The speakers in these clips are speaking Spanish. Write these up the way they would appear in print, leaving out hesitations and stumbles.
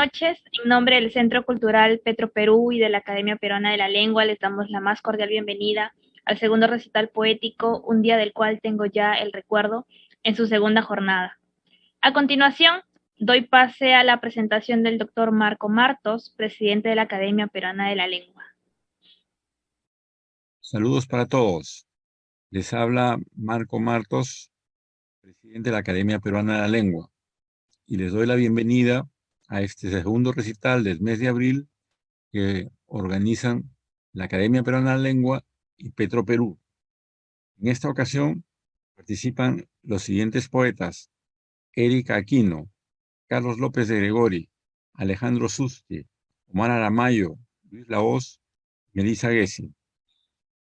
noches. En nombre del Centro Cultural Petro Perú y de la Academia Peruana de la Lengua, les damos la más cordial bienvenida al segundo recital poético, un día del cual tengo ya el recuerdo, en su segunda jornada. A continuación, doy pase a la presentación del doctor Marco Martos, presidente de la Academia Peruana de la Lengua. Saludos para todos. Les habla Marco Martos, presidente de la Academia Peruana de la Lengua, y les doy la bienvenida a este segundo recital del mes de abril que organizan la Academia Peruana de la Lengua y Petro Perú. En esta ocasión participan los siguientes poetas: Erika Aquino, Carlos López de Gregori, Alejandro Susti, Omar Aramayo, Luis Lahoz, Melissa Gessi.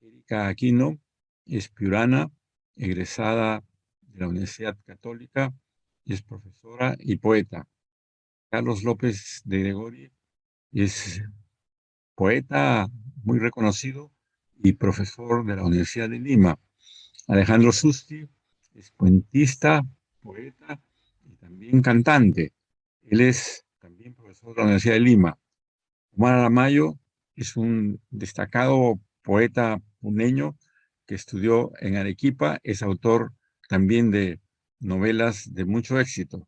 Erika Aquino es piurana, egresada de la Universidad Católica, es profesora y poeta. Carlos López de Gregori es poeta muy reconocido y profesor de la Universidad de Lima. Alejandro Susti es cuentista, poeta y también cantante. Él es también profesor de la Universidad de Lima. Omar Aramayo es un destacado poeta puneño que estudió en Arequipa, es autor también de novelas de mucho éxito.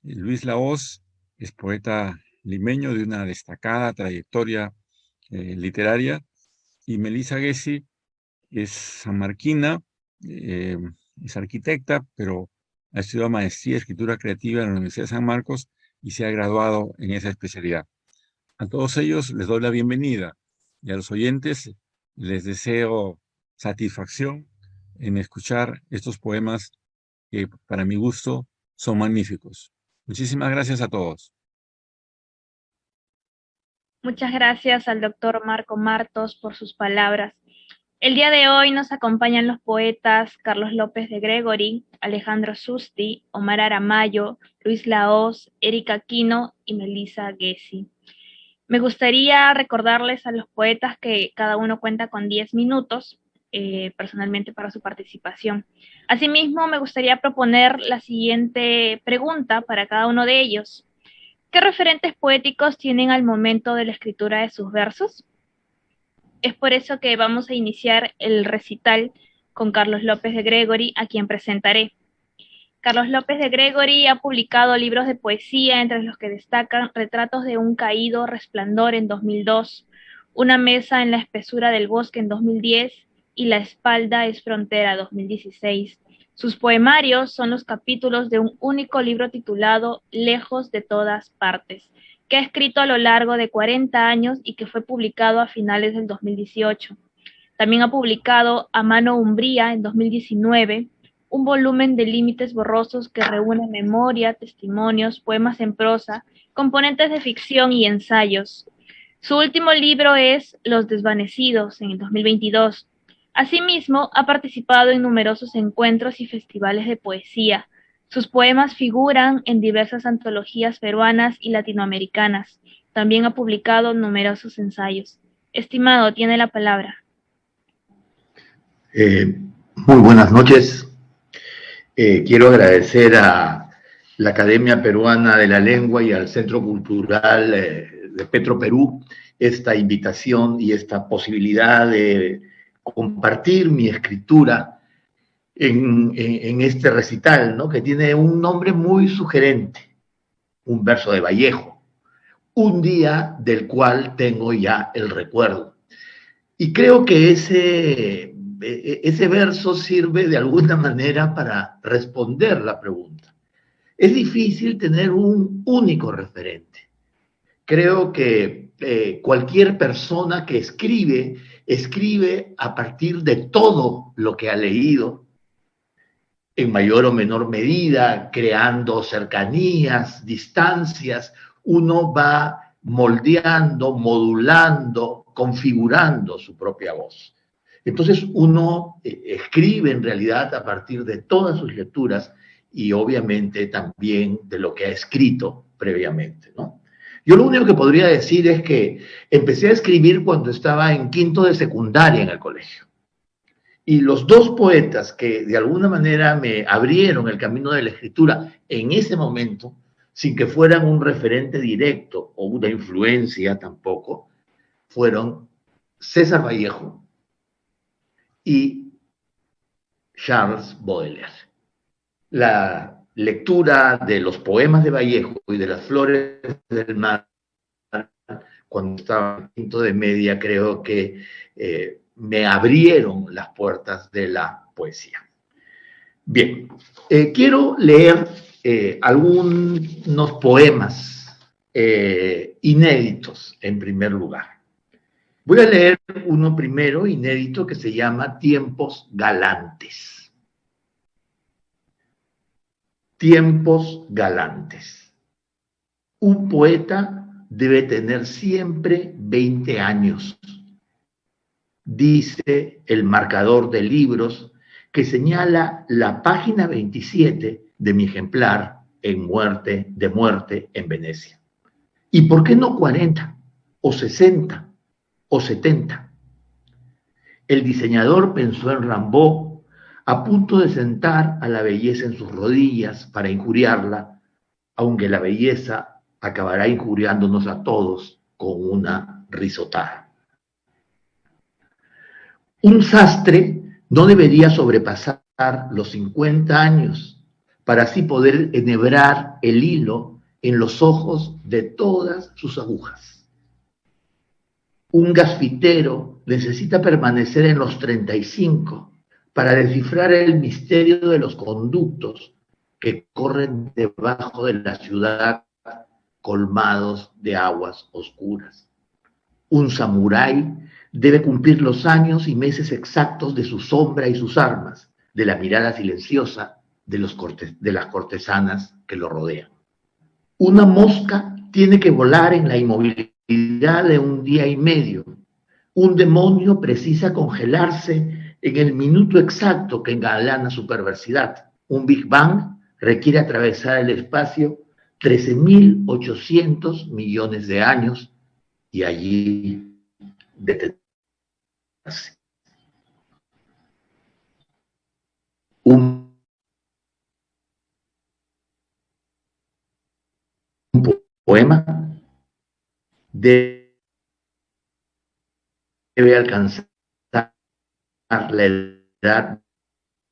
Luis Lahoz es poeta limeño de una destacada trayectoria literaria, y Melissa Gessi es sanmarquina, es arquitecta, pero ha estudiado maestría en escritura creativa en la Universidad de San Marcos y se ha graduado en esa especialidad. A todos ellos les doy la bienvenida y a los oyentes les deseo satisfacción en escuchar estos poemas que para mi gusto son magníficos. Muchísimas gracias a todos. Muchas gracias al doctor Marco Martos por sus palabras. El día de hoy nos acompañan los poetas Carlos López de Gregori, Alejandro Susti, Omar Aramayo, Luis Lahoz, Erika Aquino y Melissa Gessi. Me gustaría recordarles a los poetas que cada uno cuenta con 10 minutos personalmente para su participación. Asimismo, me gustaría proponer la siguiente pregunta para cada uno de ellos. ¿Qué referentes poéticos tienen al momento de la escritura de sus versos? Es por eso que vamos a iniciar el recital con Carlos López de Gregori, a quien presentaré. Carlos López de Gregori ha publicado libros de poesía, entre los que destacan Retratos de un caído resplandor en 2002, Una mesa en la espesura del bosque en 2010 y La espalda es frontera 2016. Sus poemarios son los capítulos de un único libro titulado Lejos de todas partes, que ha escrito a lo largo de 40 años y que fue publicado a finales del 2018. También ha publicado A mano umbría en 2019, un volumen de límites borrosos que reúne memoria, testimonios, poemas en prosa, componentes de ficción y ensayos. Su último libro es Los desvanecidos, en el 2022. Asimismo, ha participado en numerosos encuentros y festivales de poesía. Sus poemas figuran en diversas antologías peruanas y latinoamericanas. También ha publicado numerosos ensayos. Estimado, tiene la palabra. Muy buenas noches. Quiero agradecer a la Academia Peruana de la Lengua y al Centro Cultural de Petro Perú esta invitación y esta posibilidad de compartir mi escritura en este recital, ¿no? Que tiene un nombre muy sugerente, un verso de Vallejo, un día del cual tengo ya el recuerdo. Y creo que ese verso sirve de alguna manera para responder la pregunta. Es difícil tener un único referente. Creo que cualquier persona que escribe a partir de todo lo que ha leído, en mayor o menor medida, creando cercanías, distancias. Uno va moldeando, modulando, configurando su propia voz. Entonces uno escribe en realidad a partir de todas sus lecturas y obviamente también de lo que ha escrito previamente, ¿no? Yo lo único que podría decir es que empecé a escribir cuando estaba en quinto de secundaria en el colegio. Y los dos poetas que de alguna manera me abrieron el camino de la escritura en ese momento sin que fueran un referente directo o una influencia tampoco, fueron César Vallejo y Charles Baudelaire. La lectura de los poemas de Vallejo y de las flores del mar, cuando estaba en quinto de media, creo que me abrieron las puertas de la poesía. Bien, quiero leer algunos poemas inéditos en primer lugar. Voy a leer uno primero, inédito, que se llama Tiempos Galantes. Tiempos galantes. Un poeta debe tener siempre 20 años, dice el marcador de libros que señala la página 27 de mi ejemplar de muerte en Venecia. ¿Y por qué no 40 o 60 o 70? El diseñador pensó en Rimbaud, a punto de sentar a la belleza en sus rodillas para injuriarla, aunque la belleza acabará injuriándonos a todos con una risotada. Un sastre no debería sobrepasar los 50 años para así poder enhebrar el hilo en los ojos de todas sus agujas. Un gasfitero necesita permanecer en los 35 para descifrar el misterio de los conductos que corren debajo de la ciudad colmados de aguas oscuras. Un samurái debe cumplir los años y meses exactos de su sombra y sus armas, de la mirada silenciosa de las cortesanas que lo rodean. Una mosca tiene que volar en la inmovilidad de un día y medio. Un demonio precisa congelarse en el minuto exacto que engalana su perversidad. Un Big Bang requiere atravesar el espacio 13.800 millones de años y allí detenerse. Un poema debe alcanzar la edad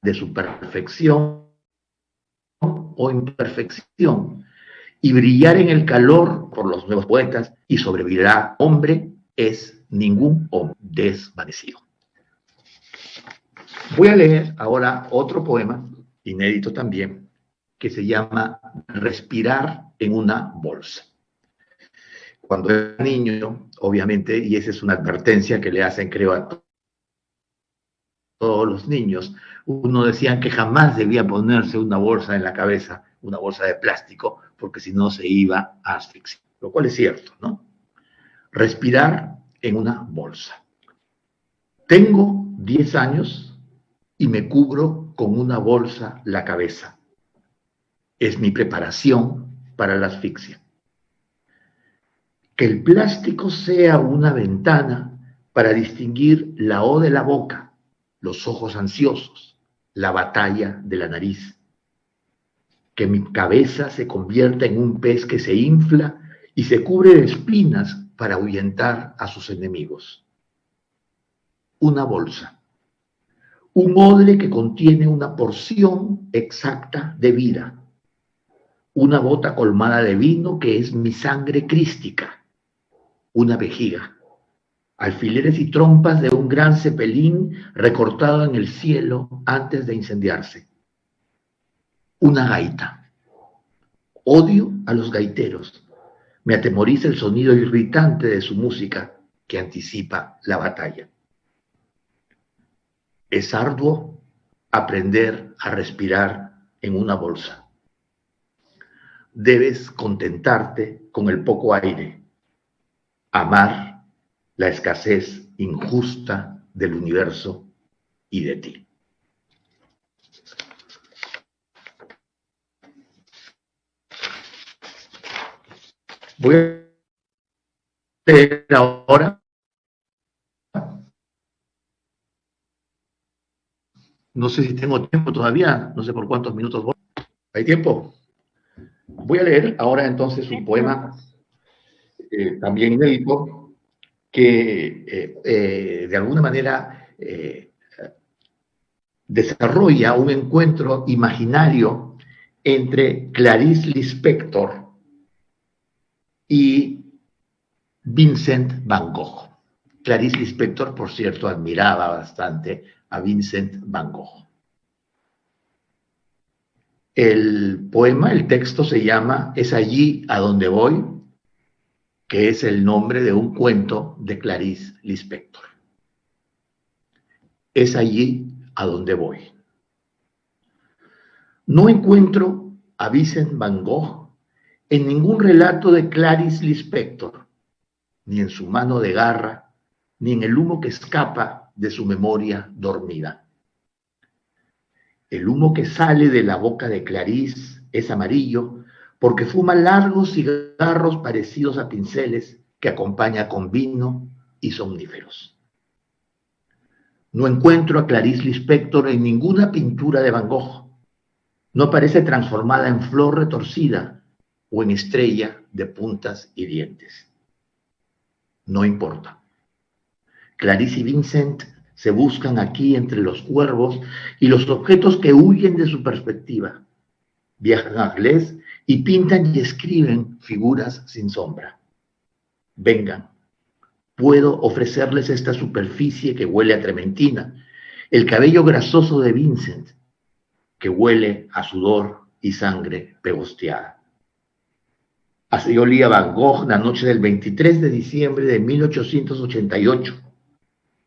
de su perfección o imperfección y brillar en el calor por los nuevos poetas y sobrevivirá. Hombre es ningún hombre desvanecido. Voy a leer ahora otro poema, inédito también, que se llama Respirar en una bolsa. Cuando era niño, obviamente, y esa es una advertencia que le hacen, creo, a todos los niños, uno decía que jamás debía ponerse una bolsa en la cabeza, una bolsa de plástico, porque si no se iba a asfixiar, lo cual es cierto, ¿no? Respirar en una bolsa. Tengo 10 años y me cubro con una bolsa la cabeza. Es mi preparación para la asfixia. Que el plástico sea una ventana para distinguir la O de la boca, los ojos ansiosos, la batalla de la nariz. Que mi cabeza se convierta en un pez que se infla y se cubre de espinas para ahuyentar a sus enemigos. Una bolsa. Un odre que contiene una porción exacta de vida. Una bota colmada de vino que es mi sangre crística. Una vejiga. Alfileres y trompas de un gran cepelín recortado en el cielo antes de incendiarse. Una gaita. Odio a los gaiteros. Me atemoriza el sonido irritante de su música que anticipa la batalla. Es arduo aprender a respirar en una bolsa. Debes contentarte con el poco aire, amar la escasez injusta del universo y de ti. Voy a leer ahora. No sé si tengo tiempo todavía, no sé por cuántos minutos voy. ¿Hay tiempo? Voy a leer ahora entonces un poema también inédito que de alguna manera desarrolla un encuentro imaginario entre Clarice Lispector y Vincent Van Gogh. Clarice Lispector, por cierto, admiraba bastante a Vincent Van Gogh. El poema, el texto se llama Es allí a donde voy, que es el nombre de un cuento de Clarice Lispector. Es allí a donde voy. No encuentro a Vincent Van Gogh en ningún relato de Clarice Lispector, ni en su mano de garra, ni en el humo que escapa de su memoria dormida. El humo que sale de la boca de Clarice es amarillo porque fuma largos cigarros parecidos a pinceles que acompaña con vino y somníferos. No encuentro a Clarice Lispector en ninguna pintura de Van Gogh. No parece transformada en flor retorcida o en estrella de puntas y dientes. No importa. Clarice y Vincent se buscan aquí entre los cuervos y los objetos que huyen de su perspectiva. Viajan a Arles y pintan y escriben figuras sin sombra. Vengan, puedo ofrecerles esta superficie que huele a trementina, el cabello grasoso de Vincent, que huele a sudor y sangre pegosteada. Así olía Van Gogh la noche del 23 de diciembre de 1888,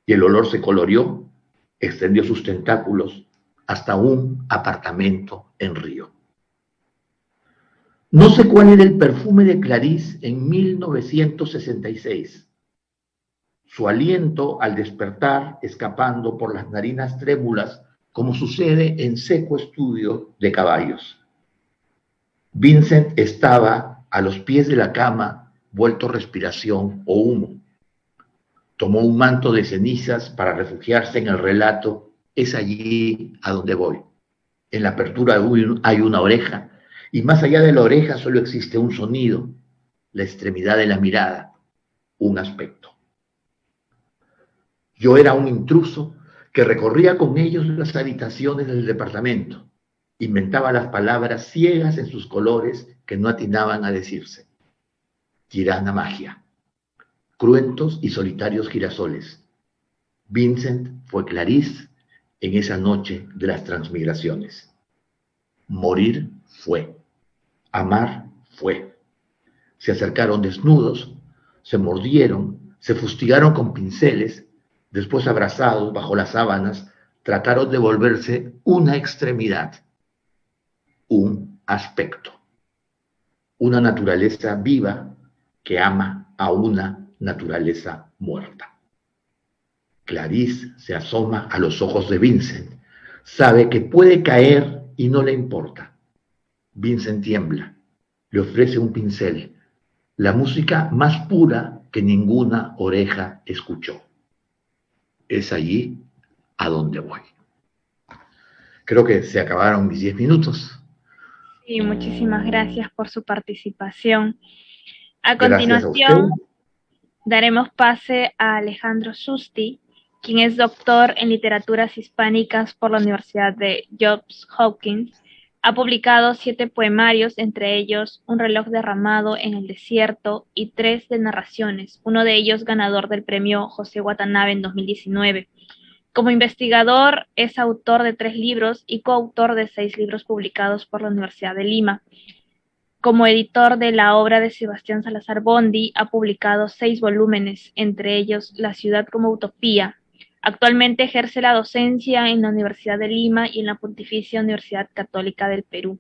y el olor se coloreó, extendió sus tentáculos hasta un apartamento en Río. No sé cuál era el perfume de Clarice en 1966. Su aliento al despertar escapando por las narinas trémulas, como sucede en seco estudio de caballos. Vincent estaba a los pies de la cama, vuelto respiración o humo. Tomó un manto de cenizas para refugiarse en el relato Es allí a donde voy. En la apertura hay una oreja, y más allá de la oreja solo existe un sonido, la extremidad de la mirada, un aspecto. Yo era un intruso que recorría con ellos las habitaciones del departamento, inventaba las palabras ciegas en sus colores que no atinaban a decirse. Tirana magia. Cruentos y solitarios girasoles. Vincent fue Clarice en esa noche de las transmigraciones. Morir fue. Amar fue. Se acercaron desnudos, se mordieron, se fustigaron con pinceles, después abrazados bajo las sábanas, trataron de volverse una extremidad, un aspecto, una naturaleza viva que ama a una naturaleza muerta. Clarice se asoma a los ojos de Vincent, sabe que puede caer y no le importa. Vincent tiembla, le ofrece un pincel, la música más pura que ninguna oreja escuchó. Es allí a donde voy. Creo que se acabaron mis 10 minutos. Sí, muchísimas gracias por su participación. A Gracias continuación, a usted. daremos pase a Alejandro Susti, quien es doctor en literaturas hispánicas por la Universidad de Johns Hopkins. Ha publicado 7 poemarios, entre ellos Un reloj derramado en el desierto y 3 de narraciones, uno de ellos ganador del premio José Watanabe en 2019. Como investigador, es autor de 3 libros y coautor de 6 libros publicados por la Universidad de Lima. Como editor de la obra de Sebastián Salazar Bondy, ha publicado 6 volúmenes, entre ellos La ciudad como utopía. Actualmente ejerce la docencia en la Universidad de Lima y en la Pontificia Universidad Católica del Perú.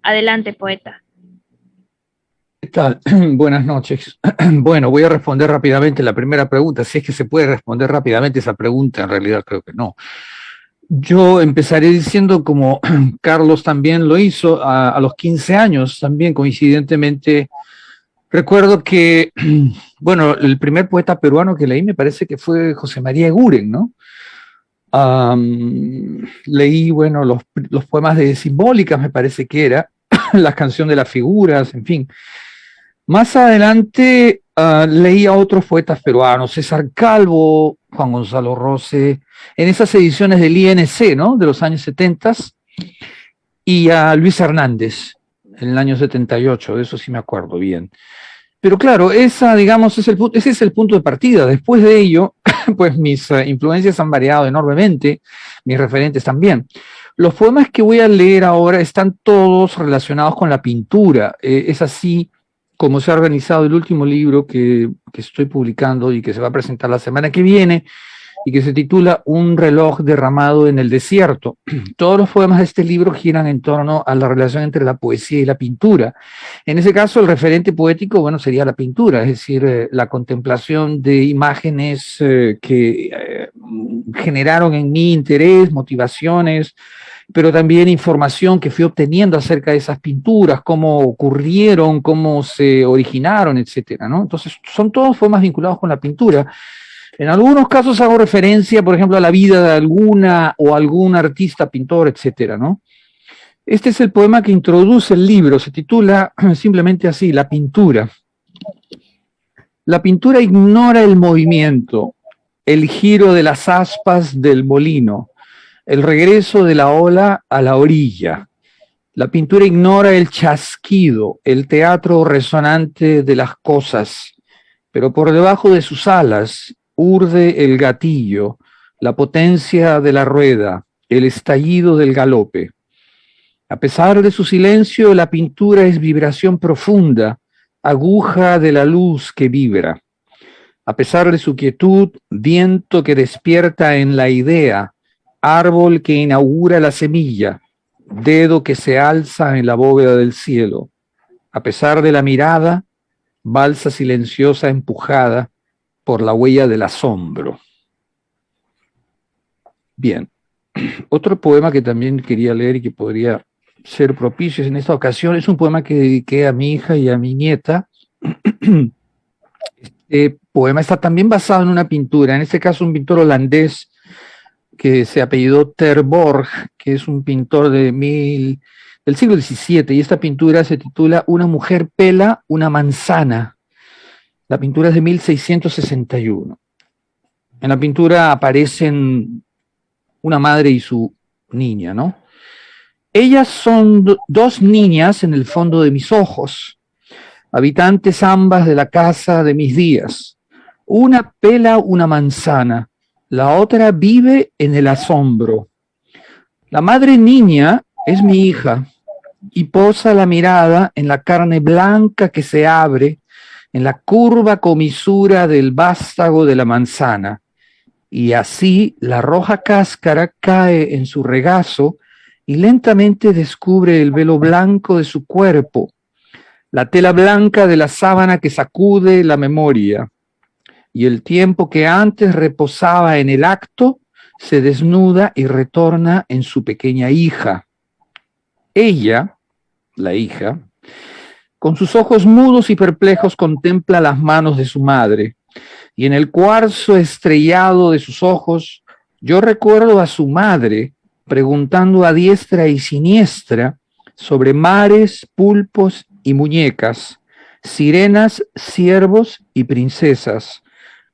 Adelante, poeta. ¿Qué tal? Buenas noches. Bueno, voy a responder rápidamente la primera pregunta. Si es que se puede responder rápidamente esa pregunta, en realidad creo que no. Yo empezaré diciendo, como Carlos también lo hizo, a los 15 años, también coincidentemente, recuerdo que, bueno, el primer poeta peruano que leí me parece que fue José María Eguren, ¿no? Leí, bueno, los poemas de Simbólicas, me parece que era, La canción de las figuras, en fin. Más adelante leí a otros poetas peruanos, César Calvo, Juan Gonzalo Rose, en esas ediciones del INC, ¿no? De los años 70, y a Luis Hernández, en el año 78, de eso sí me acuerdo bien. Pero claro, digamos, ese es el punto de partida. Después de ello, pues mis influencias han variado enormemente, mis referentes también. Los poemas que voy a leer ahora están todos relacionados con la pintura. Es así como se ha organizado el último libro que estoy publicando y que se va a presentar la semana que viene, y que se titula Un reloj derramado en el desierto. Todos los poemas de este libro giran en torno a la relación entre la poesía y la pintura. En ese caso, el referente poético, bueno, sería la pintura, es decir, la contemplación de imágenes que generaron en mí interés, motivaciones, pero también información que fui obteniendo acerca de esas pinturas, cómo ocurrieron, cómo se originaron, etcétera, ¿no? Entonces, son todos poemas vinculados con la pintura. En algunos casos hago referencia, por ejemplo, a la vida de alguna o algún artista, pintor, etcétera, ¿no? Este es el poema que introduce el libro, se titula simplemente así, La pintura. La pintura ignora el movimiento, el giro de las aspas del molino, el regreso de la ola a la orilla. La pintura ignora el chasquido, el teatro resonante de las cosas, pero por debajo de sus alas urde el gatillo, la potencia de la rueda, el estallido del galope. A pesar de su silencio, la pintura es vibración profunda, aguja de la luz que vibra. A pesar de su quietud, viento que despierta en la idea, árbol que inaugura la semilla, dedo que se alza en la bóveda del cielo. A pesar de la mirada, balsa silenciosa empujada por la huella del asombro. Bien, otro poema que también quería leer y que podría ser propicio en esta ocasión es un poema que dediqué a mi hija y a mi nieta. Este poema está también basado en una pintura, en este caso un pintor holandés que se apellidó Ter Borch, que es un pintor del siglo XVII, y esta pintura se titula Una mujer pela una manzana. La pintura es de 1661. En la pintura aparecen una madre y su niña, ¿no? Ellas son dos niñas en el fondo de mis ojos, habitantes ambas de la casa de mis días. Una pela una manzana, la otra vive en el asombro. La madre niña es mi hija y posa la mirada en la carne blanca que se abre en la curva comisura del vástago de la manzana, y así la roja cáscara cae en su regazo y lentamente descubre el velo blanco de su cuerpo, la tela blanca de la sábana que sacude la memoria, y el tiempo que antes reposaba en el acto se desnuda y retorna en su pequeña hija. Ella, la hija, con sus ojos mudos y perplejos contempla las manos de su madre, y en el cuarzo estrellado de sus ojos yo recuerdo a su madre preguntando a diestra y siniestra sobre mares, pulpos y muñecas, sirenas, ciervos y princesas,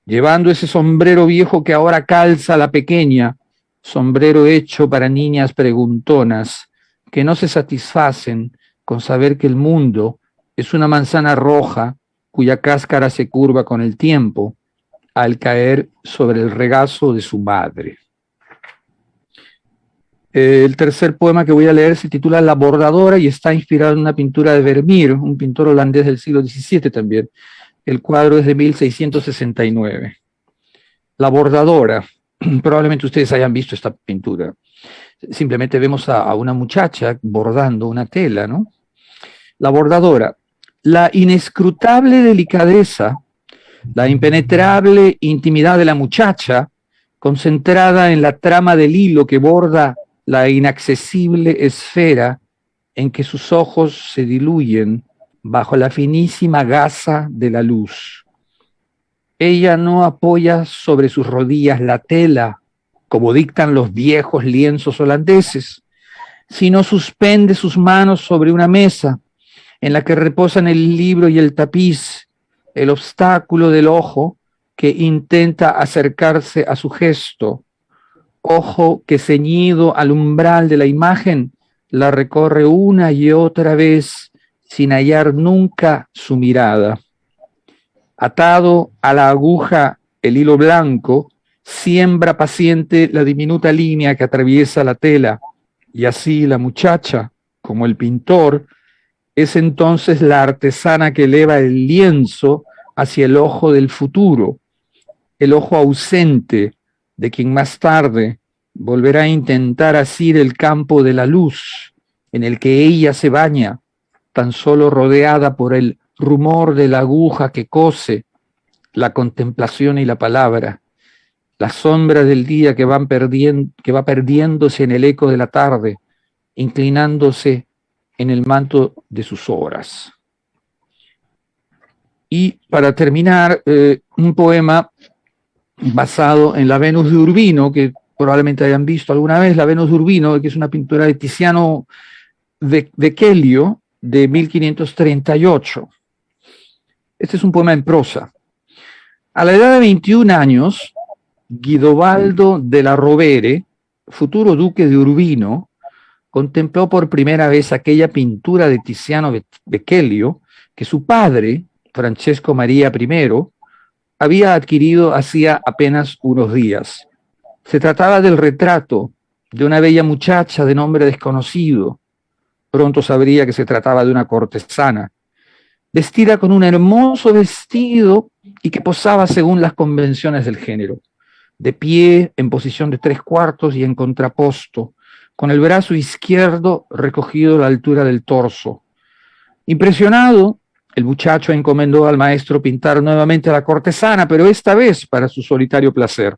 llevando ese sombrero viejo que ahora calza la pequeña, sombrero hecho para niñas preguntonas que no se satisfacen con saber que el mundo es una manzana roja cuya cáscara se curva con el tiempo al caer sobre el regazo de su madre. El tercer poema que voy a leer se titula La bordadora y está inspirado en una pintura de Vermeer, un pintor holandés del siglo XVII también. El cuadro es de 1669. La bordadora. Probablemente ustedes hayan visto esta pintura. Simplemente vemos a una muchacha bordando una tela, ¿no? La bordadora. La inescrutable delicadeza, la impenetrable intimidad de la muchacha, concentrada en la trama del hilo que borda la inaccesible esfera en que sus ojos se diluyen bajo la finísima gasa de la luz. Ella no apoya sobre sus rodillas la tela, como dictan los viejos lienzos holandeses, sino suspende sus manos sobre una mesa en la que reposan el libro y el tapiz, el obstáculo del ojo que intenta acercarse a su gesto, ojo que ceñido al umbral de la imagen la recorre una y otra vez sin hallar nunca su mirada. Atado a la aguja el hilo blanco, siembra paciente la diminuta línea que atraviesa la tela, y así la muchacha, como el pintor, es entonces la artesana que eleva el lienzo hacia el ojo del futuro, el ojo ausente de quien más tarde volverá a intentar asir el campo de la luz en el que ella se baña, tan solo rodeada por el rumor de la aguja que cose, la contemplación y la palabra, la sombra del día que va perdiéndose en el eco de la tarde, inclinándose en el manto de sus obras. Y para terminar, un poema basado en la Venus de Urbino, que probablemente hayan visto alguna vez, la Venus de Urbino, que es una pintura de Tiziano Vecellio de 1538. Este es un poema en prosa. A la edad de 21 años, Guidobaldo de la Rovere, futuro duque de Urbino, contempló por primera vez aquella pintura de Tiziano Vecellio que su padre, Francesco María I, había adquirido hacía apenas unos días. Se trataba del retrato de una bella muchacha de nombre desconocido. Pronto sabría que se trataba de una cortesana, vestida con un hermoso vestido y que posaba según las convenciones del género, de pie, en posición de 3/4 y en contraposto, con el brazo izquierdo recogido a la altura del torso. Impresionado, el muchacho encomendó al maestro pintar nuevamente a la cortesana, pero esta vez para su solitario placer.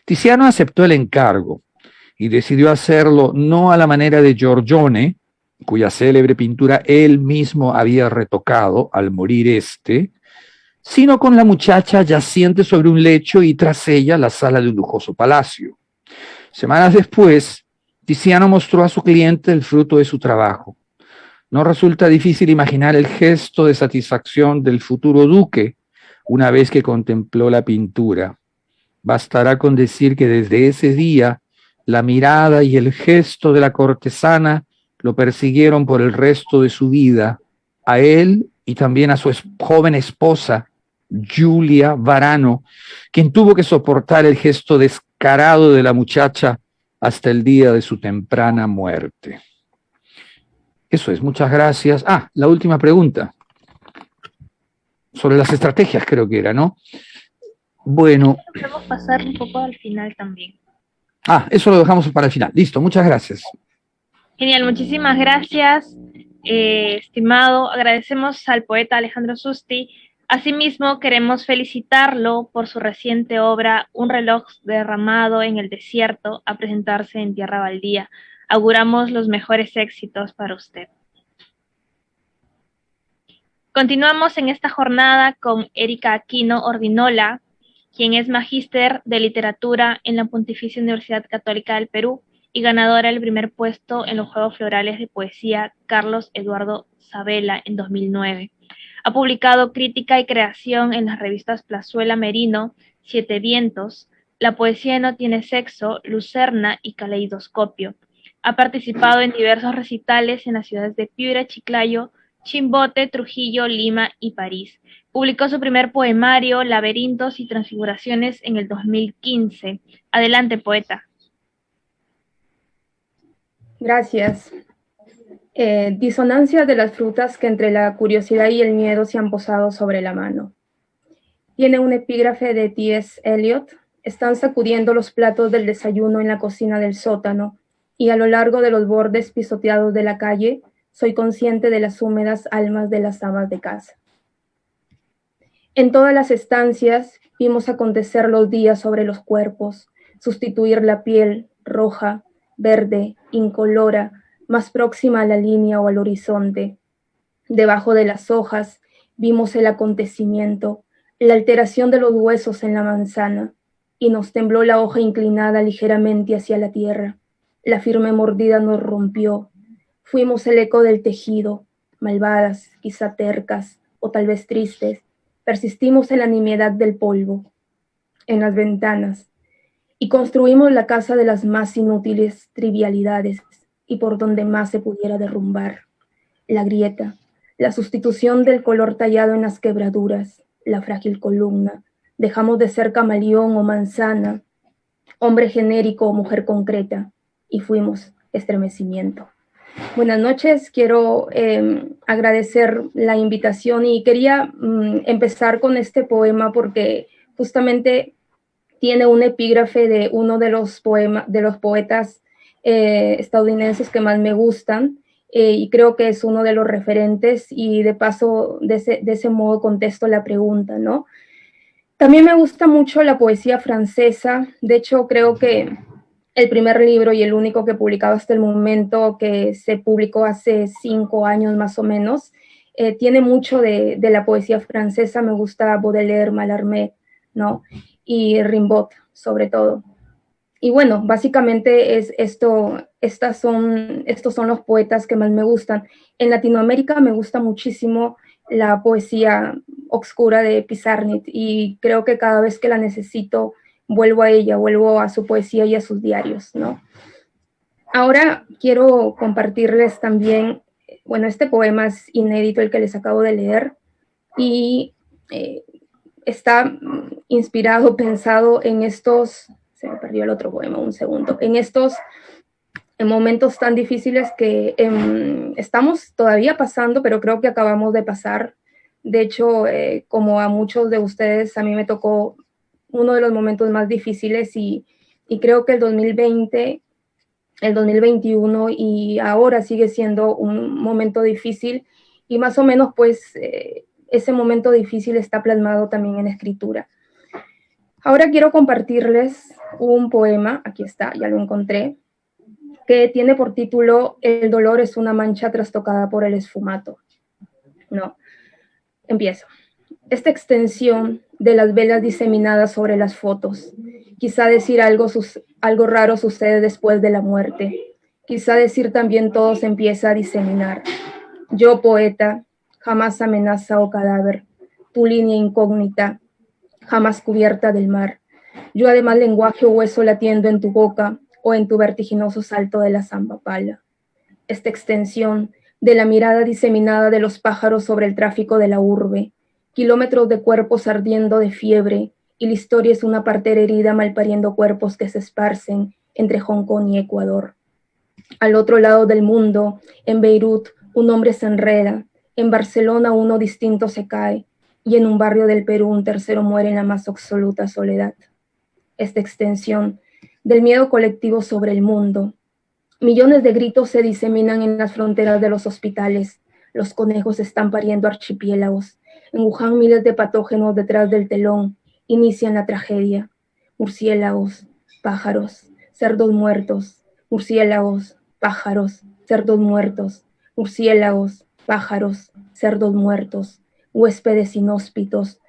Tiziano aceptó el encargo y decidió hacerlo no a la manera de Giorgione, cuya célebre pintura él mismo había retocado al morir este, sino con la muchacha yaciente sobre un lecho y tras ella la sala de un lujoso palacio. Semanas después, Tiziano mostró a su cliente el fruto de su trabajo. No resulta difícil imaginar el gesto de satisfacción del futuro duque una vez que contempló la pintura. Bastará con decir que desde ese día la mirada y el gesto de la cortesana lo persiguieron por el resto de su vida, a él y también a su joven esposa, Giulia Varano, quien tuvo que soportar el gesto descarado de la muchacha hasta el día de su temprana muerte. Eso es, muchas gracias. La última pregunta. Sobre las estrategias creo que era, ¿no? Bueno. Podemos pasar un poco al final también. Eso lo dejamos para el final. Listo, muchas gracias. Genial, muchísimas gracias, estimado. Agradecemos al poeta Alejandro Susti. Asimismo, queremos felicitarlo por su reciente obra, Un reloj derramado en el desierto, a presentarse en Tierra Baldía. Auguramos los mejores éxitos para usted. Continuamos en esta jornada con Erika Aquino Ordinola, quien es magíster de literatura en la Pontificia Universidad Católica del Perú y ganadora del primer puesto en los Juegos Florales de Poesía Carlos Eduardo Sabella en 2009. Ha publicado crítica y creación en las revistas Plazuela Merino, Siete Vientos, La poesía no tiene sexo, Lucerna y Caleidoscopio. Ha participado en diversos recitales en las ciudades de Piura, Chiclayo, Chimbote, Trujillo, Lima y París. Publicó su primer poemario, Laberintos y Transfiguraciones, en el 2015. Adelante, poeta. Gracias. Disonancia de las frutas que entre la curiosidad y el miedo se han posado sobre la mano. Tiene un epígrafe de T.S. Eliot. Están sacudiendo los platos del desayuno en la cocina del sótano y a lo largo de los bordes pisoteados de la calle soy consciente de las húmedas almas de las amas de casa. En todas las estancias vimos acontecer los días sobre los cuerpos, sustituir la piel roja, verde, incolora, más próxima a la línea o al horizonte. Debajo de las hojas vimos el acontecimiento, la alteración de los huesos en la manzana, y nos tembló la hoja inclinada ligeramente hacia la tierra. La firme mordida nos rompió. Fuimos el eco del tejido, malvadas, quizá tercas, o tal vez tristes. Persistimos en la nimiedad del polvo, en las ventanas, y construimos la casa de las más inútiles trivialidades y por donde más se pudiera derrumbar. La grieta, la sustitución del color tallado en las quebraduras, la frágil columna. Dejamos de ser camaleón o manzana, hombre genérico o mujer concreta, y fuimos estremecimiento. Buenas noches, quiero agradecer la invitación y quería empezar con este poema porque justamente tiene un epígrafe de uno de los poetas estadounidenses que más me gustan y creo que es uno de los referentes y de paso de ese modo contesto la pregunta, ¿no? También me gusta mucho la poesía francesa, de hecho creo que el primer libro y el único que he publicado hasta el momento, que se publicó hace 5 años más o menos, tiene mucho de la poesía francesa. Me gusta Baudelaire, Mallarmé, ¿no? Y Rimbaud, sobre todo. Y bueno, básicamente estos son los poetas que más me gustan. En Latinoamérica me gusta muchísimo la poesía oscura de Pizarnik y creo que cada vez que la necesito vuelvo a ella, vuelvo a su poesía y a sus diarios, ¿no? Ahora quiero compartirles también, bueno, este poema es inédito, el que les acabo de leer, y está inspirado, pensado en estos, se me perdió el otro poema, un segundo, en estos momentos tan difíciles que estamos todavía pasando, pero creo que acabamos de pasar. De hecho, como a muchos de ustedes, a mí me tocó uno de los momentos más difíciles y creo que el 2020, el 2021 y ahora sigue siendo un momento difícil y más o menos pues ese momento difícil está plasmado también en escritura. Ahora quiero compartirles un poema, aquí está, ya lo encontré, que tiene por título El dolor es una mancha trastocada por el esfumato. No, empiezo. Esta extensión de las velas diseminadas sobre las fotos. Quizá decir algo raro sucede después de la muerte. Quizá decir también todo se empieza a diseminar. Yo, poeta, jamás amenaza o cadáver. Tu línea incógnita, jamás cubierta del mar. Yo además lenguaje o hueso latiendo en tu boca o en tu vertiginoso salto de la zambapala. Esta extensión de la mirada diseminada de los pájaros sobre el tráfico de la urbe, kilómetros de cuerpos ardiendo de fiebre, y la historia es una partera herida malpariendo cuerpos que se esparcen entre Hong Kong y Ecuador. Al otro lado del mundo, en Beirut, un hombre se enreda, en Barcelona uno distinto se cae, y en un barrio del Perú un tercero muere en la más absoluta soledad. Esta extensión del miedo colectivo sobre el mundo. Millones de gritos se diseminan en las fronteras de los hospitales. Los conejos están pariendo archipiélagos. En Wuhan miles de patógenos detrás del telón inician la tragedia. Murciélagos, pájaros, cerdos muertos. Murciélagos, pájaros, cerdos muertos. Murciélagos, pájaros, cerdos muertos. Huéspedes inhóspitos.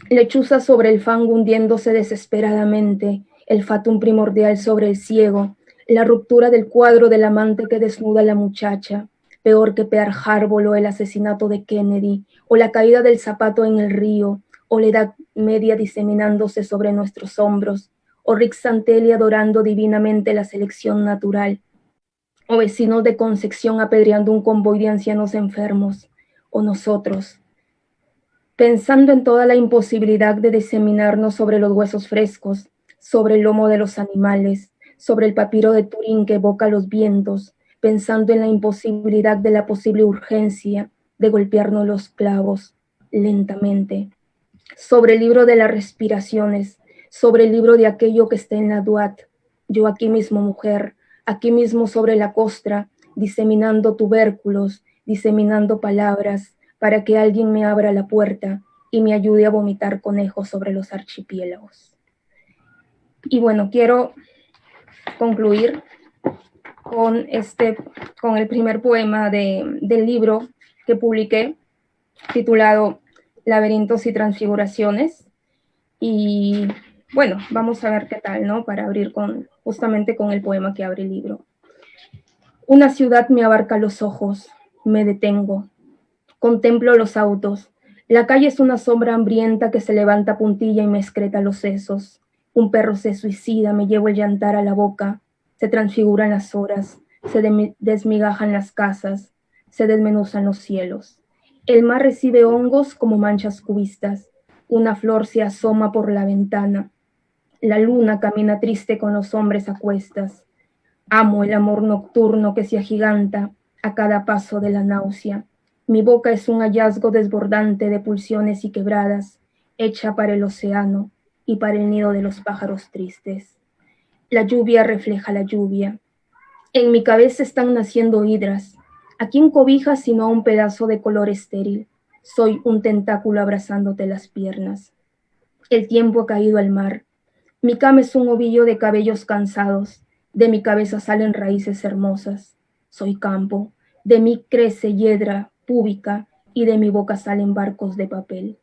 Lechuza sobre el fango hundiéndose desesperadamente. El fatum primordial sobre el ciego. La ruptura del cuadro del amante que desnuda a la muchacha, peor que Pearl Harbor o el asesinato de Kennedy, o la caída del zapato en el río, o la Edad Media diseminándose sobre nuestros hombros, o Rick Santelli adorando divinamente la selección natural, o vecinos de Concepción apedreando un convoy de ancianos enfermos, o nosotros, pensando en toda la imposibilidad de diseminarnos sobre los huesos frescos, sobre el lomo de los animales, sobre el papiro de Turín que evoca los vientos, pensando en la imposibilidad de la posible urgencia de golpearnos los clavos lentamente, sobre el libro de las respiraciones, sobre el libro de aquello que está en la Duat, yo aquí mismo mujer, aquí mismo sobre la costra, diseminando tubérculos, diseminando palabras, para que alguien me abra la puerta y me ayude a vomitar conejos sobre los archipiélagos. Y bueno, quiero concluir con el primer poema del libro que publiqué, titulado Laberintos y Transfiguraciones. Y Bueno, vamos a ver qué tal, ¿no? Para abrir justamente con el poema que abre el libro. Una ciudad me abarca los ojos, me detengo, contemplo los autos. La calle es una sombra hambrienta que se levanta a puntilla y me excreta los sesos. Un perro se suicida, me llevo el llantar a la boca, se transfiguran las horas, se desmigajan las casas, se desmenuzan los cielos. El mar recibe hongos como manchas cubistas. Una flor se asoma por la ventana. La luna camina triste con los hombres a cuestas. Amo el amor nocturno que se agiganta a cada paso de la náusea. Mi boca es un hallazgo desbordante de pulsiones y quebradas, hecha para el océano y para el nido de los pájaros tristes. La lluvia refleja la lluvia. En mi cabeza están naciendo hidras. ¿A quién cobijas sino a un pedazo de color estéril? Soy un tentáculo abrazándote las piernas. El tiempo ha caído al mar. Mi cama es un ovillo de cabellos cansados. De mi cabeza salen raíces hermosas. Soy campo. De mí crece hiedra púbica y de mi boca salen barcos de papel.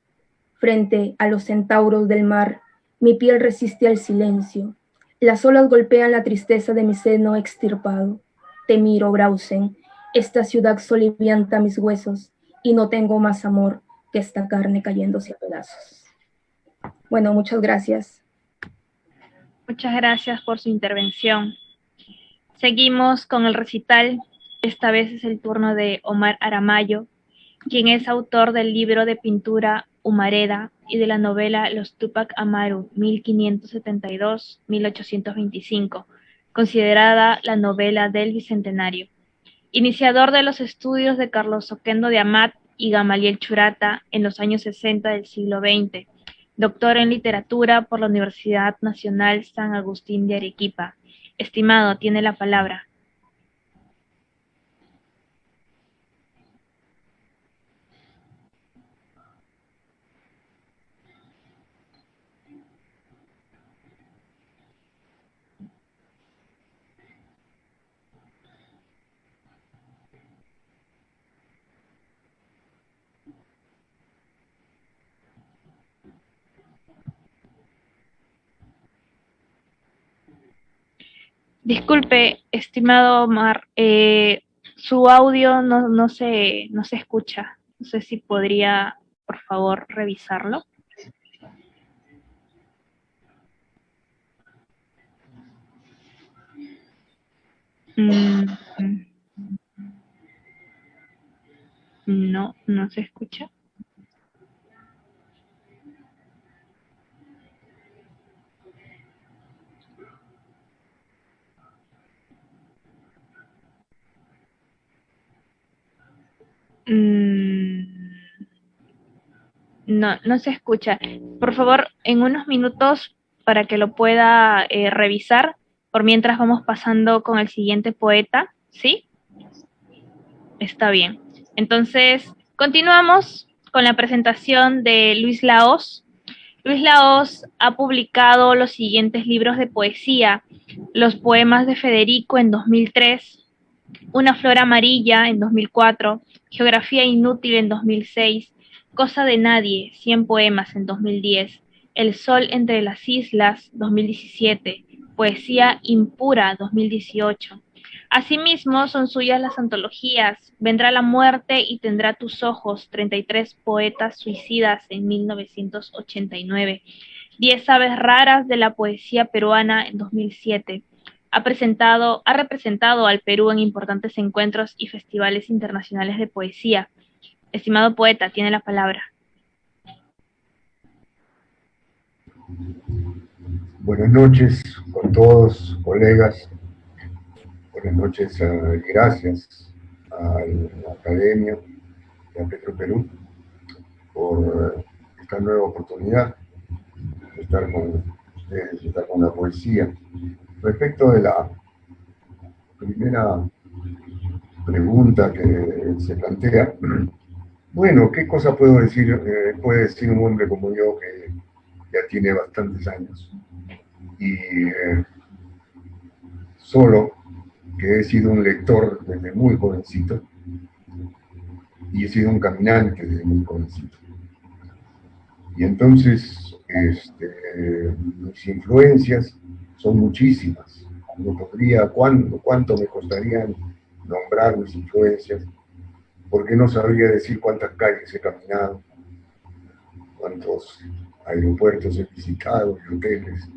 Frente a los centauros del mar, mi piel resiste al silencio. Las olas golpean la tristeza de mi seno extirpado. Te miro, Brausen. Esta ciudad solivianta mis huesos y no tengo más amor que esta carne cayéndose a pedazos. Bueno, muchas gracias. Muchas gracias por su intervención. Seguimos con el recital. Esta vez es el turno de Omar Aramayo, quien es autor del libro de pintura Humareda y de la novela Los Túpac Amaru, 1572-1825, considerada la novela del Bicentenario. Iniciador de los estudios de Carlos Oquendo de Amat y Gamaliel Churata en los años 60 del siglo XX. Doctor en literatura por la Universidad Nacional San Agustín de Arequipa. Estimado, tiene la palabra. Disculpe, estimado Omar, su audio no se escucha. No sé si podría, por favor, revisarlo. No se escucha. No se escucha. Por favor, en unos minutos para que lo pueda revisar, por mientras vamos pasando con el siguiente poeta, ¿sí? Está bien. Entonces, continuamos con la presentación de Luis Lahoz. Luis Lahoz ha publicado los siguientes libros de poesía: Los poemas de Federico en 2003, Una flor amarilla en 2004, Geografía inútil en 2006, Cosa de nadie, 100 poemas en 2010, El sol entre las islas 2017, Poesía impura 2018. Asimismo, son suyas las antologías Vendrá la muerte y tendrá tus ojos, 33 poetas suicidas en 1989, 10 aves raras de la poesía peruana en 2007. Ha representado al Perú en importantes encuentros y festivales internacionales de poesía. Estimado poeta, tiene la palabra. Buenas noches con todos, colegas. Buenas noches y gracias a la Academia de Petro Perú por esta nueva oportunidad de estar con ustedes, de estar con la poesía. Respecto de la primera pregunta que se plantea, bueno, ¿qué cosa puedo decir? Puede decir un hombre como yo que ya tiene bastantes años y solo que he sido un lector desde muy jovencito y he sido un caminante desde muy jovencito. Y entonces, mis influencias son muchísimas. No podría, cuánto me costaría nombrar mis influencias, porque no sabría decir cuántas calles he caminado, cuántos aeropuertos he visitado y hoteles.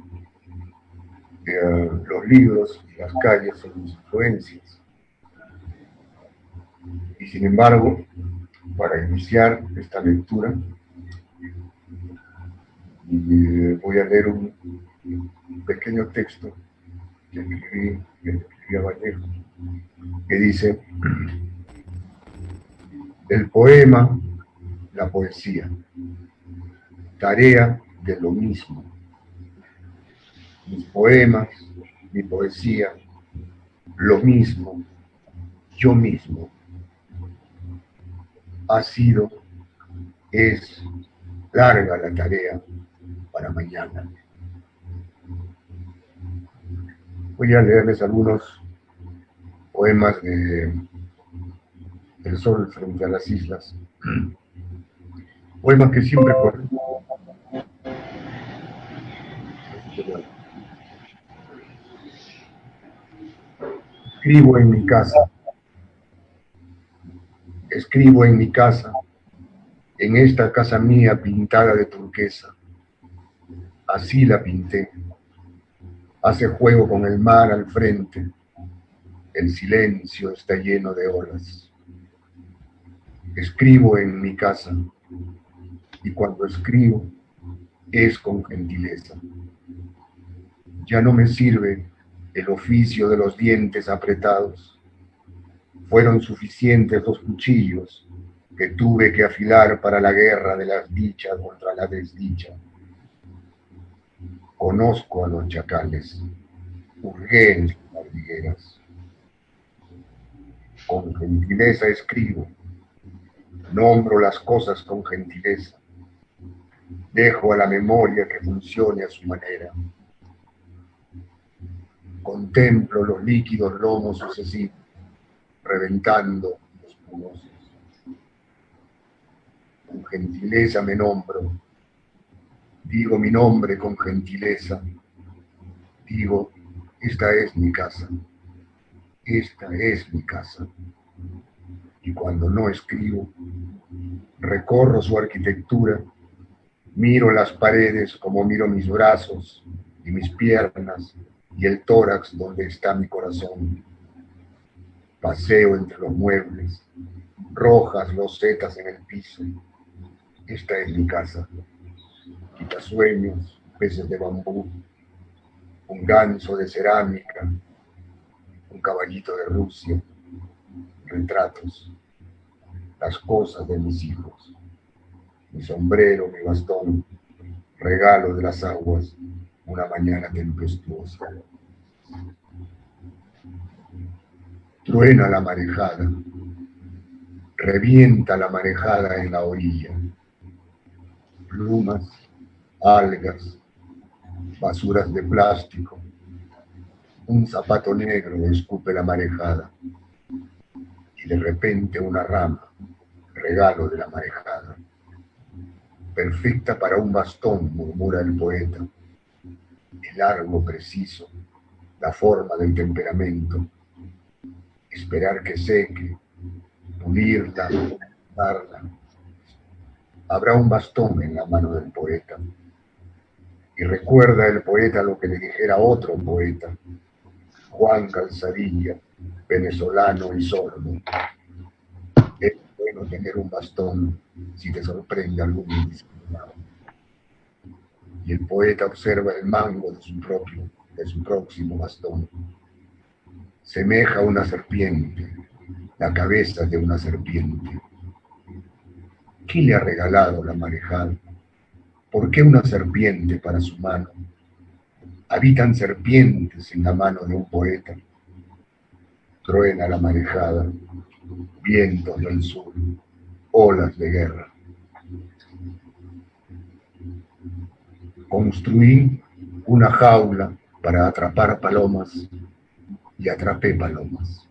Los libros y las calles son mis influencias. Y sin embargo, para iniciar esta lectura, voy a leer un pequeño texto que escribí a Vallejo, que dice: el poema, la poesía, tarea de lo mismo. Mis poemas, mi poesía, lo mismo, yo mismo. Ha sido, es larga la tarea para mañana. Voy a leerles algunos poemas de El sol frente a las islas. Poemas que siempre corren. Escribo en mi casa. Escribo en mi casa, en esta casa mía pintada de turquesa. Así la pinté. Hace juego con el mar al frente. El silencio está lleno de olas. Escribo en mi casa, y cuando escribo es con gentileza. Ya no me sirve el oficio de los dientes apretados. Fueron suficientes los cuchillos que tuve que afilar para la guerra de las dichas contra la desdicha. Conozco a los chacales, hurgué en sus madrigueras. Con gentileza escribo, nombro las cosas con gentileza, dejo a la memoria que funcione a su manera. Contemplo los líquidos lomos sucesivos, reventando los pumosos. Con gentileza me nombro, digo mi nombre con gentileza, digo, esta es mi casa, esta es mi casa. Y cuando no escribo, recorro su arquitectura, miro las paredes como miro mis brazos y mis piernas y el tórax donde está mi corazón. Paseo entre los muebles, rojas losetas en el piso. Esta es mi casa. Quitasueños, peces de bambú, un ganso de cerámica, un caballito de Rusia, retratos, las cosas de mis hijos, mi sombrero, mi bastón, regalo de las aguas, una mañana tempestuosa. Truena la marejada, revienta la marejada en la orilla. Plumas, algas, basuras de plástico, un zapato negro escupe la marejada y de repente una rama, regalo de la marejada. Perfecta para un bastón, murmura el poeta, el largo preciso, la forma del temperamento. Esperar que seque, pulirla, darla. Habrá un bastón en la mano del poeta. Y recuerda el poeta lo que le dijera otro poeta, Juan Calzadilla, venezolano y sordo. Es bueno tener un bastón si te sorprende algún indisciplinado. Y el poeta observa el mango de su próximo bastón. Semeja una serpiente, la cabeza de una serpiente. ¿Quién le ha regalado la marejada? ¿Por qué una serpiente para su mano? Habitan serpientes en la mano de un poeta. Truena la marejada, vientos del sur, olas de guerra. Construí una jaula para atrapar palomas y atrapé palomas.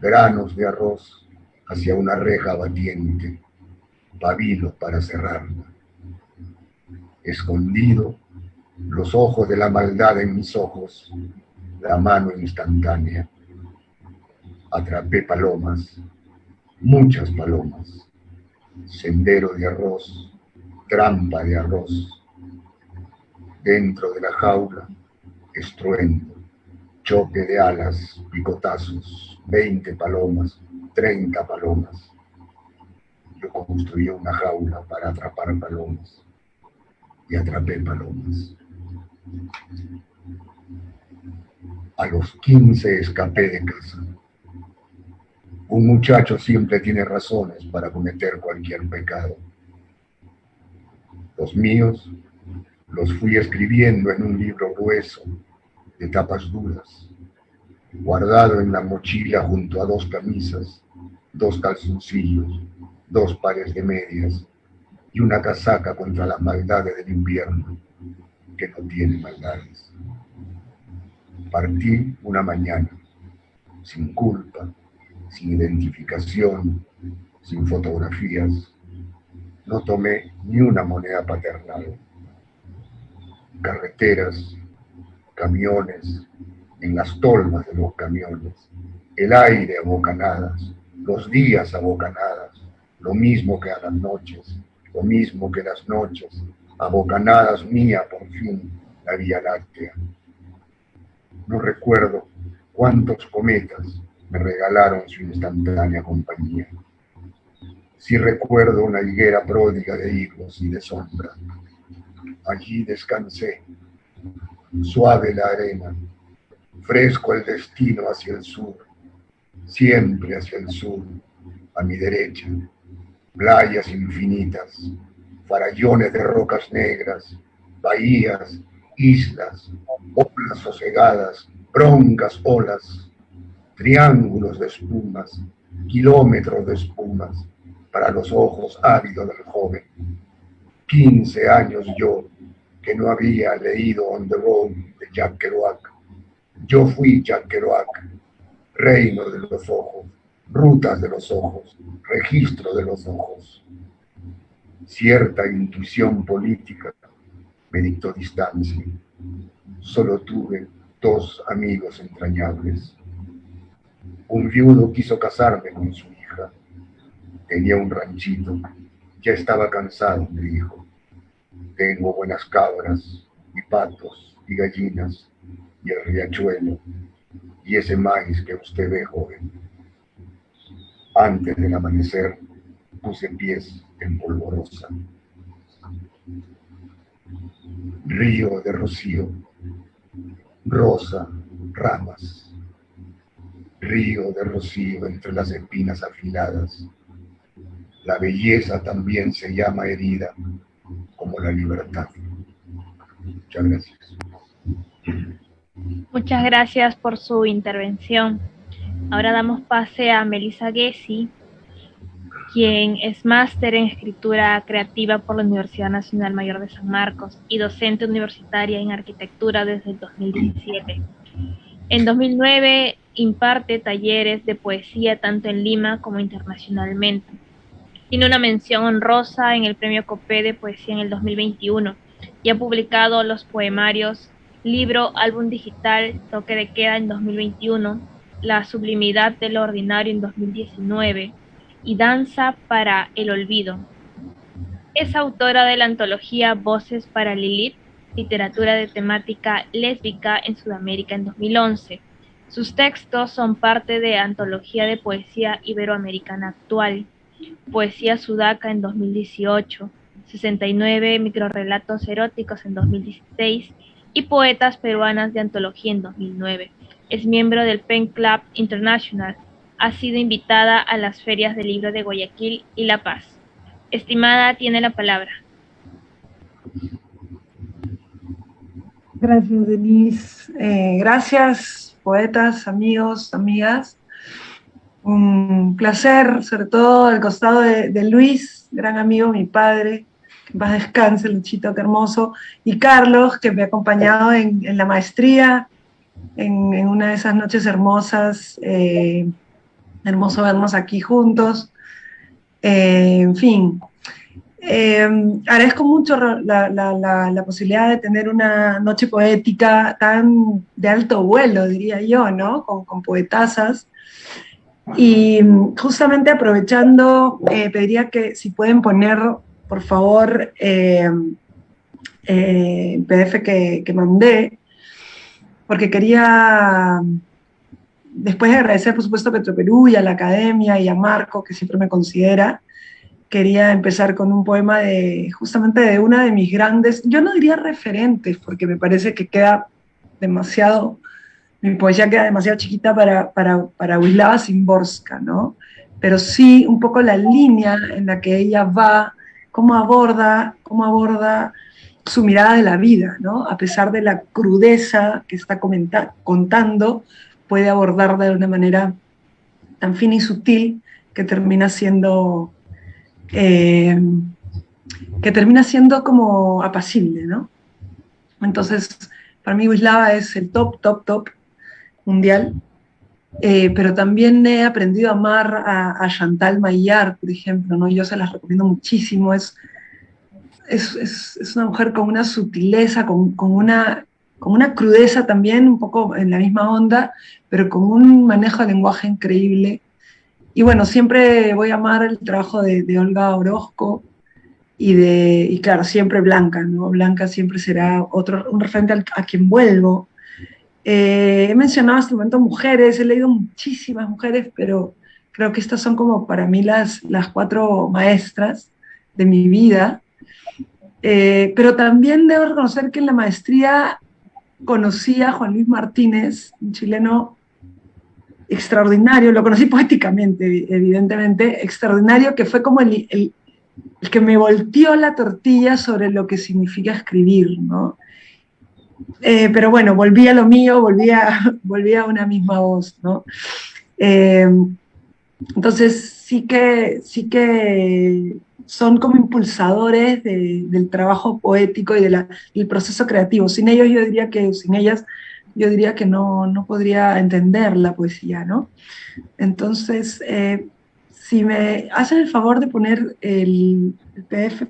Granos de arroz hacia una reja batiente, pabilo para cerrarla. escondido, los ojos de la maldad en mis ojos, la mano instantánea. Atrapé palomas, muchas palomas, sendero de arroz, trampa de arroz. Dentro de la jaula, estruendo, choque de alas, picotazos, 20 palomas, 30 palomas. Yo construí una jaula para atrapar palomas y atrapé palomas. A los 15 escapé de casa. Un muchacho siempre tiene razones para cometer cualquier pecado. Los míos los fui escribiendo en un libro grueso, de tapas duras, guardado en la mochila junto a 2 camisas, 2 calzoncillos, 2 pares de medias y una casaca contra las maldades del invierno, que no tiene maldades. Partí una mañana, sin culpa, sin identificación, sin fotografías. No tomé ni una moneda paternal. Carreteras, camiones, en las tolvas de los camiones, el aire a bocanadas, los días a bocanadas, lo mismo que a las noches, lo mismo que las noches, a bocanadas mía por fin la Vía Láctea. No recuerdo cuántos cometas me regalaron su instantánea compañía. Sí recuerdo una higuera pródiga de higos y de sombra. Allí descansé, suave la arena, fresco el destino hacia el sur, siempre hacia el sur, a mi derecha, playas infinitas, farallones de rocas negras, bahías, islas, olas sosegadas, broncas olas, triángulos de espumas, kilómetros de espumas, para los ojos ávidos del joven. 15 años yo, que no había leído On the Road de Jack Kerouac. Yo fui Jack Kerouac, reino de los ojos, rutas de los ojos, registro de los ojos. Cierta intuición política me dictó distancia. Solo tuve 2 amigos entrañables. Un viudo quiso casarme con su hija. Tenía un ranchito. Ya estaba cansado, me dijo. Tengo buenas cabras, y patos, y gallinas, y el riachuelo, y ese maíz que usted ve, joven. Antes del amanecer, puse pies en polvorosa. Río de rocío, rosa, ramas. Río de rocío entre las espinas afiladas. La belleza también se llama herida, como la libertad. Muchas gracias. Muchas gracias por su intervención. Ahora damos pase a Melissa Gessi, quien es máster en escritura creativa por la Universidad Nacional Mayor de San Marcos y docente universitaria en arquitectura desde el 2017. En 2009 imparte talleres de poesía tanto en Lima como internacionalmente. Tiene una mención honrosa en el Premio Copé de Poesía en el 2021 y ha publicado los poemarios Libro, Álbum Digital, Toque de Queda en 2021, La Sublimidad de lo Ordinario en 2019 y Danza para el Olvido. Es autora de la antología Voces para Lilith, literatura de temática lésbica en Sudamérica en 2011. Sus textos son parte de Antología de Poesía Iberoamericana Actual, Poesía Sudaca en 2018, 69 microrrelatos eróticos en 2016 y Poetas Peruanas de Antología en 2009. Es miembro del Pen Club International. Ha sido invitada a las ferias del libro de Guayaquil y La Paz. Estimada, tiene la palabra. Gracias, Denise. Gracias, poetas, amigos, amigas. Un placer, sobre todo al costado de Luis, gran amigo, mi padre, que en paz descanse, Luchito, qué hermoso, y Carlos, que me ha acompañado en la maestría, en una de esas noches hermosas, hermoso vernos aquí juntos. En fin, Agradezco mucho la posibilidad de tener una noche poética tan de alto vuelo, diría yo, ¿no? Con poetazas. Y justamente aprovechando, pediría que si pueden poner, por favor, el PDF que mandé, porque quería, después de agradecer, por supuesto, a Petroperú y a la Academia y a Marco, que siempre me considera, quería empezar con un poema justamente de una de mis grandes, yo no diría referentes, porque me parece que queda demasiado, mi poesía queda demasiado chiquita para Wisława Szymborska, ¿no? Pero sí un poco la línea en la que ella va, cómo aborda su mirada de la vida, ¿no? A pesar de la crudeza que está contando, puede abordar de una manera tan fina y sutil que termina siendo como apacible, ¿no? Entonces, para mí Wisława es el top mundial, pero también he aprendido a amar a Chantal Maillard, por ejemplo, ¿no? Yo se las recomiendo muchísimo, es una mujer con una sutileza, con una crudeza también, un poco en la misma onda, pero con un manejo de lenguaje increíble. Y bueno, siempre voy a amar el trabajo de Olga Orozco y claro, siempre Blanca, ¿no? Blanca siempre será un referente a quien vuelvo. He mencionado hasta el momento mujeres, he leído muchísimas mujeres, pero creo que estas son como para mí las 4 maestras de mi vida. Pero también debo reconocer que en la maestría conocí a Juan Luis Martínez, un chileno extraordinario, lo conocí poéticamente, evidentemente, extraordinario, que fue como el que me volteó la tortilla sobre lo que significa escribir, ¿no? Pero bueno, volví a lo mío, volví a una misma voz, ¿no? Entonces sí que son como impulsadores del trabajo poético y del proceso creativo. Sin ellas yo diría que no podría entender la poesía, ¿no? Entonces, si me hacen el favor de poner el PDF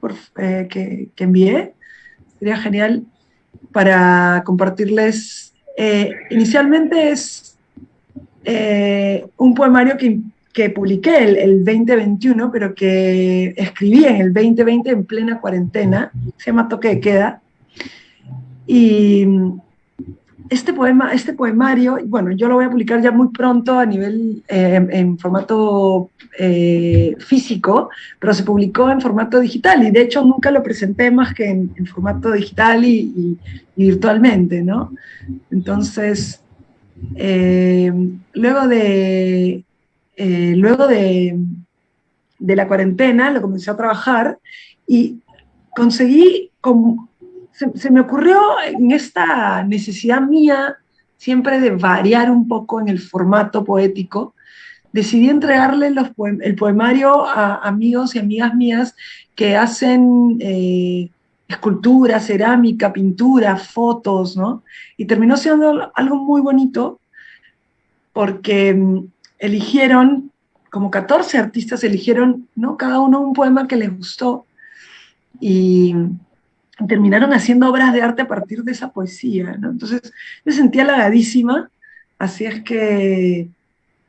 que envié, sería genial para compartirles. Inicialmente es un poemario que publiqué el 2021, pero que escribí en el 2020 en plena cuarentena, se llama Toque de Queda. Y este poemario, bueno, yo lo voy a publicar ya muy pronto a nivel, en formato físico, pero se publicó en formato digital, y de hecho nunca lo presenté más que en formato digital y virtualmente, ¿no? Entonces, luego de la cuarentena lo comencé a trabajar y conseguí, se me ocurrió en esta necesidad mía siempre de variar un poco en el formato poético, decidí entregarle el poemario a amigos y amigas mías que hacen escultura, cerámica, pintura, fotos, ¿no? Y terminó siendo algo muy bonito porque eligieron, como 14 artistas eligieron, ¿no? Cada uno un poema que les gustó y terminaron haciendo obras de arte a partir de esa poesía, ¿no? Entonces me sentía halagadísima, así es que,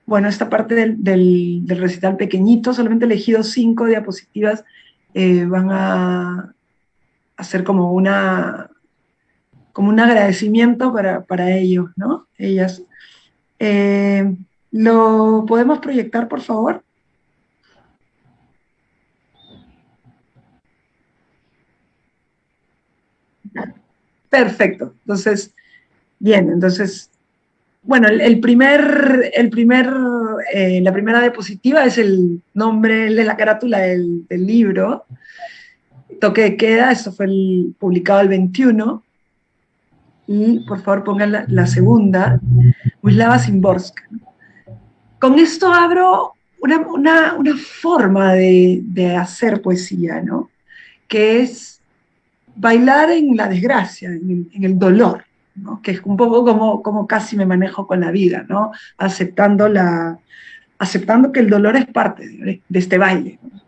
bueno, esta parte del recital pequeñito, solamente he elegido 5 diapositivas, van a hacer como un agradecimiento para ellos, ¿no? Ellas. ¿Lo podemos proyectar, por favor? Perfecto. Entonces, bien, entonces, bueno, la primera diapositiva es el nombre de la carátula del libro, Toque de Queda, esto fue publicado el 21, y por favor pongan la segunda, Wisława Szymborska. Con esto abro una forma de hacer poesía, ¿no? Que es bailar en la desgracia, en el dolor, ¿no? Que es un poco como casi me manejo con la vida, ¿no? Aceptando que el dolor es parte de este baile, ¿no?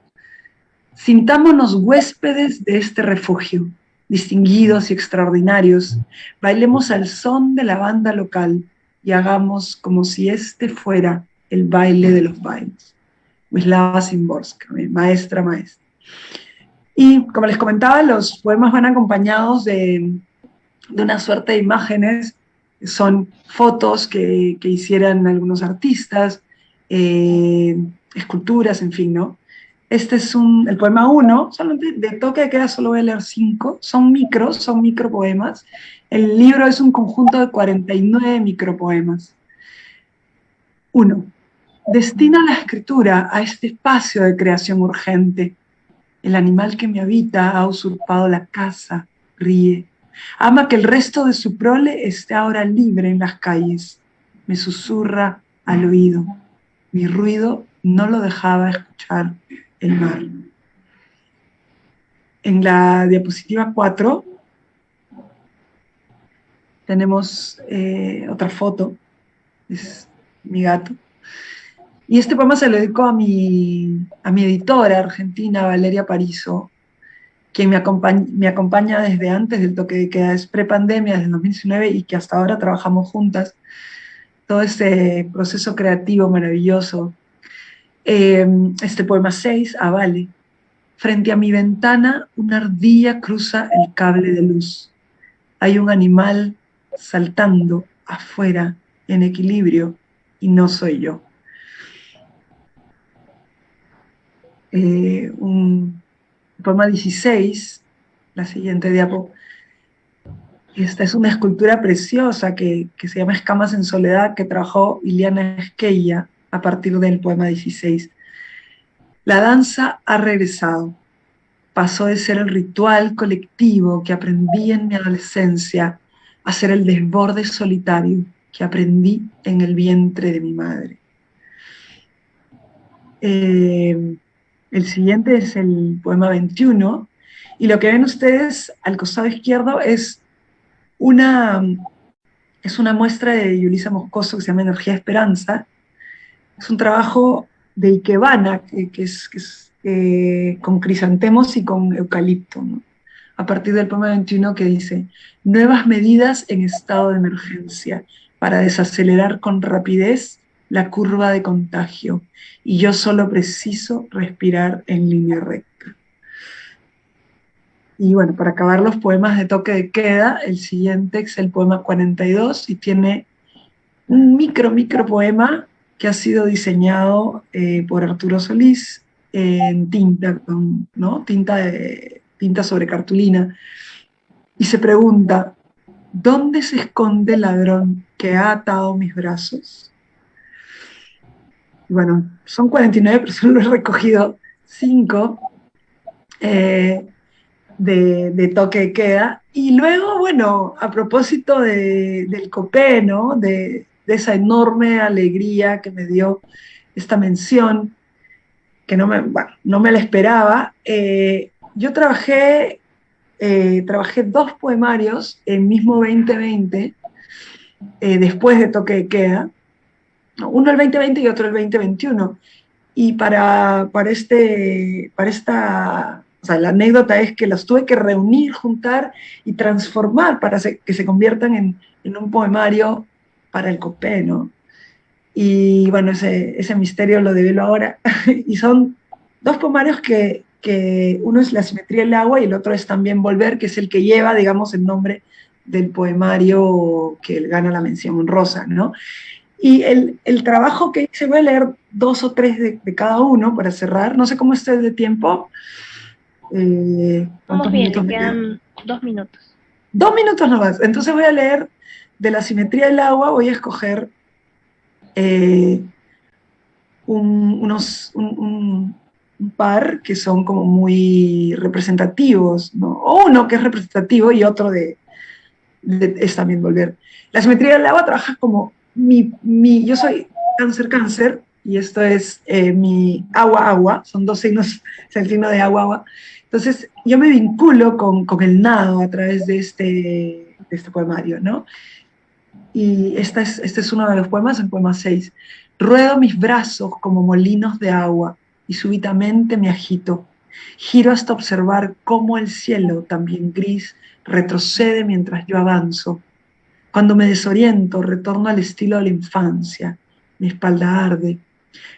Sintámonos huéspedes de este refugio, distinguidos y extraordinarios, bailemos al son de la banda local y hagamos como si este fuera el baile de los bailes. Wisława Szymborska, maestra. Y como les comentaba, los poemas van acompañados de una suerte de imágenes, son fotos que hicieran algunos artistas, esculturas, en fin, ¿no? Este es el poema 1, de toque de queda solo voy a leer 5, son micropoemas. El libro es un conjunto de 49 micropoemas. 1. Destina la escritura a este espacio de creación urgente. El animal que me habita ha usurpado la casa, ríe. Ama que el resto de su prole esté ahora libre en las calles. Me susurra al oído. Mi ruido no lo dejaba escuchar el mar. En la diapositiva 4 tenemos otra foto, es mi gato. Y este poema se lo dedico a mi editora argentina, Valeria Parizo, quien me acompaña desde antes del toque de queda, es prepandemia, desde el 2019, y que hasta ahora trabajamos juntas. Todo ese proceso creativo maravilloso. Este poema 6, a Vale. Frente a mi ventana, una ardilla cruza el cable de luz. Hay un animal saltando afuera, en equilibrio, y no soy yo. Un poema 16, la siguiente diapo. Esta es una escultura preciosa que se llama Escamas en Soledad, que trabajó Iliana Esquella a partir del poema 16. La danza ha regresado. Pasó de ser el ritual colectivo que aprendí en mi adolescencia a ser el desborde solitario que aprendí en el vientre de mi madre. El siguiente es el poema 21, y lo que ven ustedes al costado izquierdo es una muestra de Yulisa Moscoso que se llama Energía Esperanza. Es un trabajo de Ikebana, que es con crisantemos y con eucalipto, ¿no? A partir del poema 21, que dice: nuevas medidas en estado de emergencia para desacelerar con rapidez la curva de contagio, y yo solo preciso respirar en línea recta. Y bueno, para acabar los poemas de toque de queda, el siguiente es el poema 42, y tiene un micropoema que ha sido diseñado por Arturo Solís en tinta, ¿no? Tinta sobre cartulina, y se pregunta: ¿dónde se esconde el ladrón que ha atado mis brazos? Y bueno, son 49, pero solo he recogido 5 de toque de queda. Y luego, bueno, a propósito del Copé, ¿no? De esa enorme alegría que me dio esta mención, que no me la esperaba. Yo trabajé 2 poemarios el mismo 2020, después de toque de queda, uno el 2020 y otro el 2021. Y para esta, o sea, la anécdota es que los tuve que reunir, juntar y transformar para que se conviertan en un poemario para el Copé, ¿no? Y bueno, ese misterio lo develo ahora. Y son 2 poemarios que uno es La simetría del agua y el otro es También volver, que es el que lleva, digamos, el nombre del poemario que gana la mención honrosa, ¿no? Y el trabajo que hice, voy a leer 2 o 3 de cada uno para cerrar. No sé cómo esté de tiempo. Vamos bien, te quedan 2 minutos. 2 minutos nomás. Entonces voy a leer de La simetría del agua, voy a escoger un par que son como muy representativos, ¿no? O uno que es representativo y otro es También volver. La simetría del agua trabaja como yo soy cáncer, y esto es mi agua, son 2 signos, es el signo de agua. Entonces yo me vinculo con el nado a través de este poemario, ¿no? Y este es uno de los poemas, el poema 6. Ruedo mis brazos como molinos de agua y súbitamente me agito. Giro hasta observar cómo el cielo, también gris, retrocede mientras yo avanzo. Cuando me desoriento, retorno al estilo de la infancia. Mi espalda arde.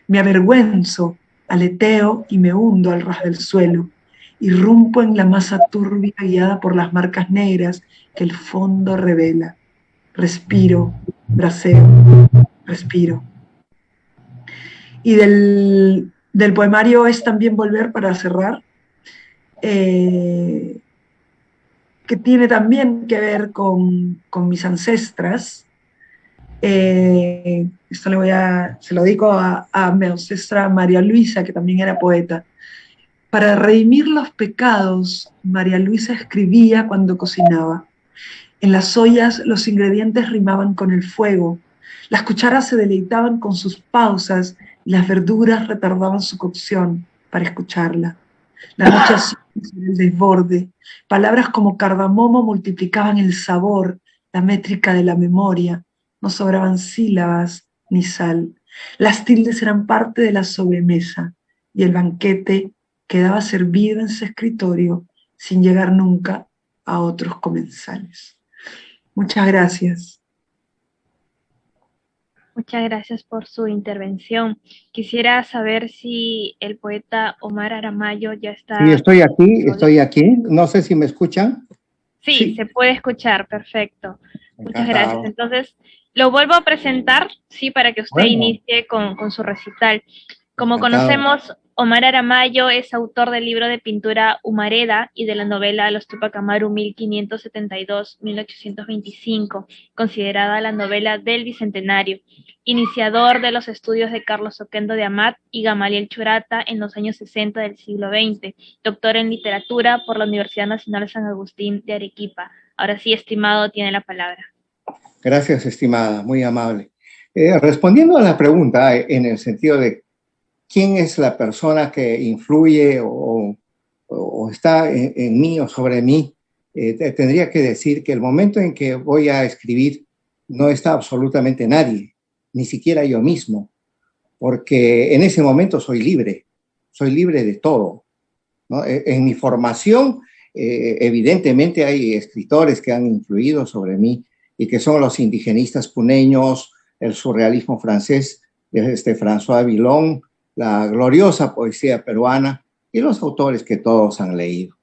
Me avergüenzo, aleteo y me hundo al ras del suelo. Irrumpo en la masa turbia guiada por las marcas negras que el fondo revela. Respiro, braceo, respiro. Y del poemario Es también volver, para cerrar, que tiene también que ver con mis ancestras. Esto se lo dedico a mi ancestra María Luisa, que también era poeta. Para redimir los pecados, María Luisa escribía cuando cocinaba. En las ollas los ingredientes rimaban con el fuego, las cucharas se deleitaban con sus pausas y las verduras retardaban su cocción para escucharla. La noche así sobre el desborde, palabras como cardamomo multiplicaban el sabor, la métrica de la memoria, no sobraban sílabas ni sal. Las tildes eran parte de la sobremesa y el banquete quedaba servido en su escritorio sin llegar nunca a otros comensales. Muchas gracias. Muchas gracias por su intervención. Quisiera saber si el poeta Omar Aramayo ya está... Sí, estoy aquí. No sé si me escuchan. Sí, se puede escuchar, perfecto. Muchas Encantado. gracias. Entonces, lo vuelvo a presentar, sí, para que usted inicie con su recital. Como conocemos, Omar Aramayo es autor del libro de pintura Humareda y de la novela Los Tupac Amaru 1572-1825, considerada la novela del Bicentenario, iniciador de los estudios de Carlos Oquendo de Amat y Gamaliel Churata en los años 60 del siglo XX, doctor en literatura por la Universidad Nacional San Agustín de Arequipa. Ahora sí, estimado, tiene la palabra. Gracias, estimada, muy amable. Respondiendo a la pregunta en el sentido de quién es la persona que influye o está en mí o sobre mí, tendría que decir que el momento en que voy a escribir no está absolutamente nadie, ni siquiera yo mismo, porque en ese momento soy libre de todo, ¿no? En mi formación, evidentemente hay escritores que han influido sobre mí y que son los indigenistas puneños, el surrealismo francés, François Villon, la gloriosa poesía peruana y los autores que todos han leído.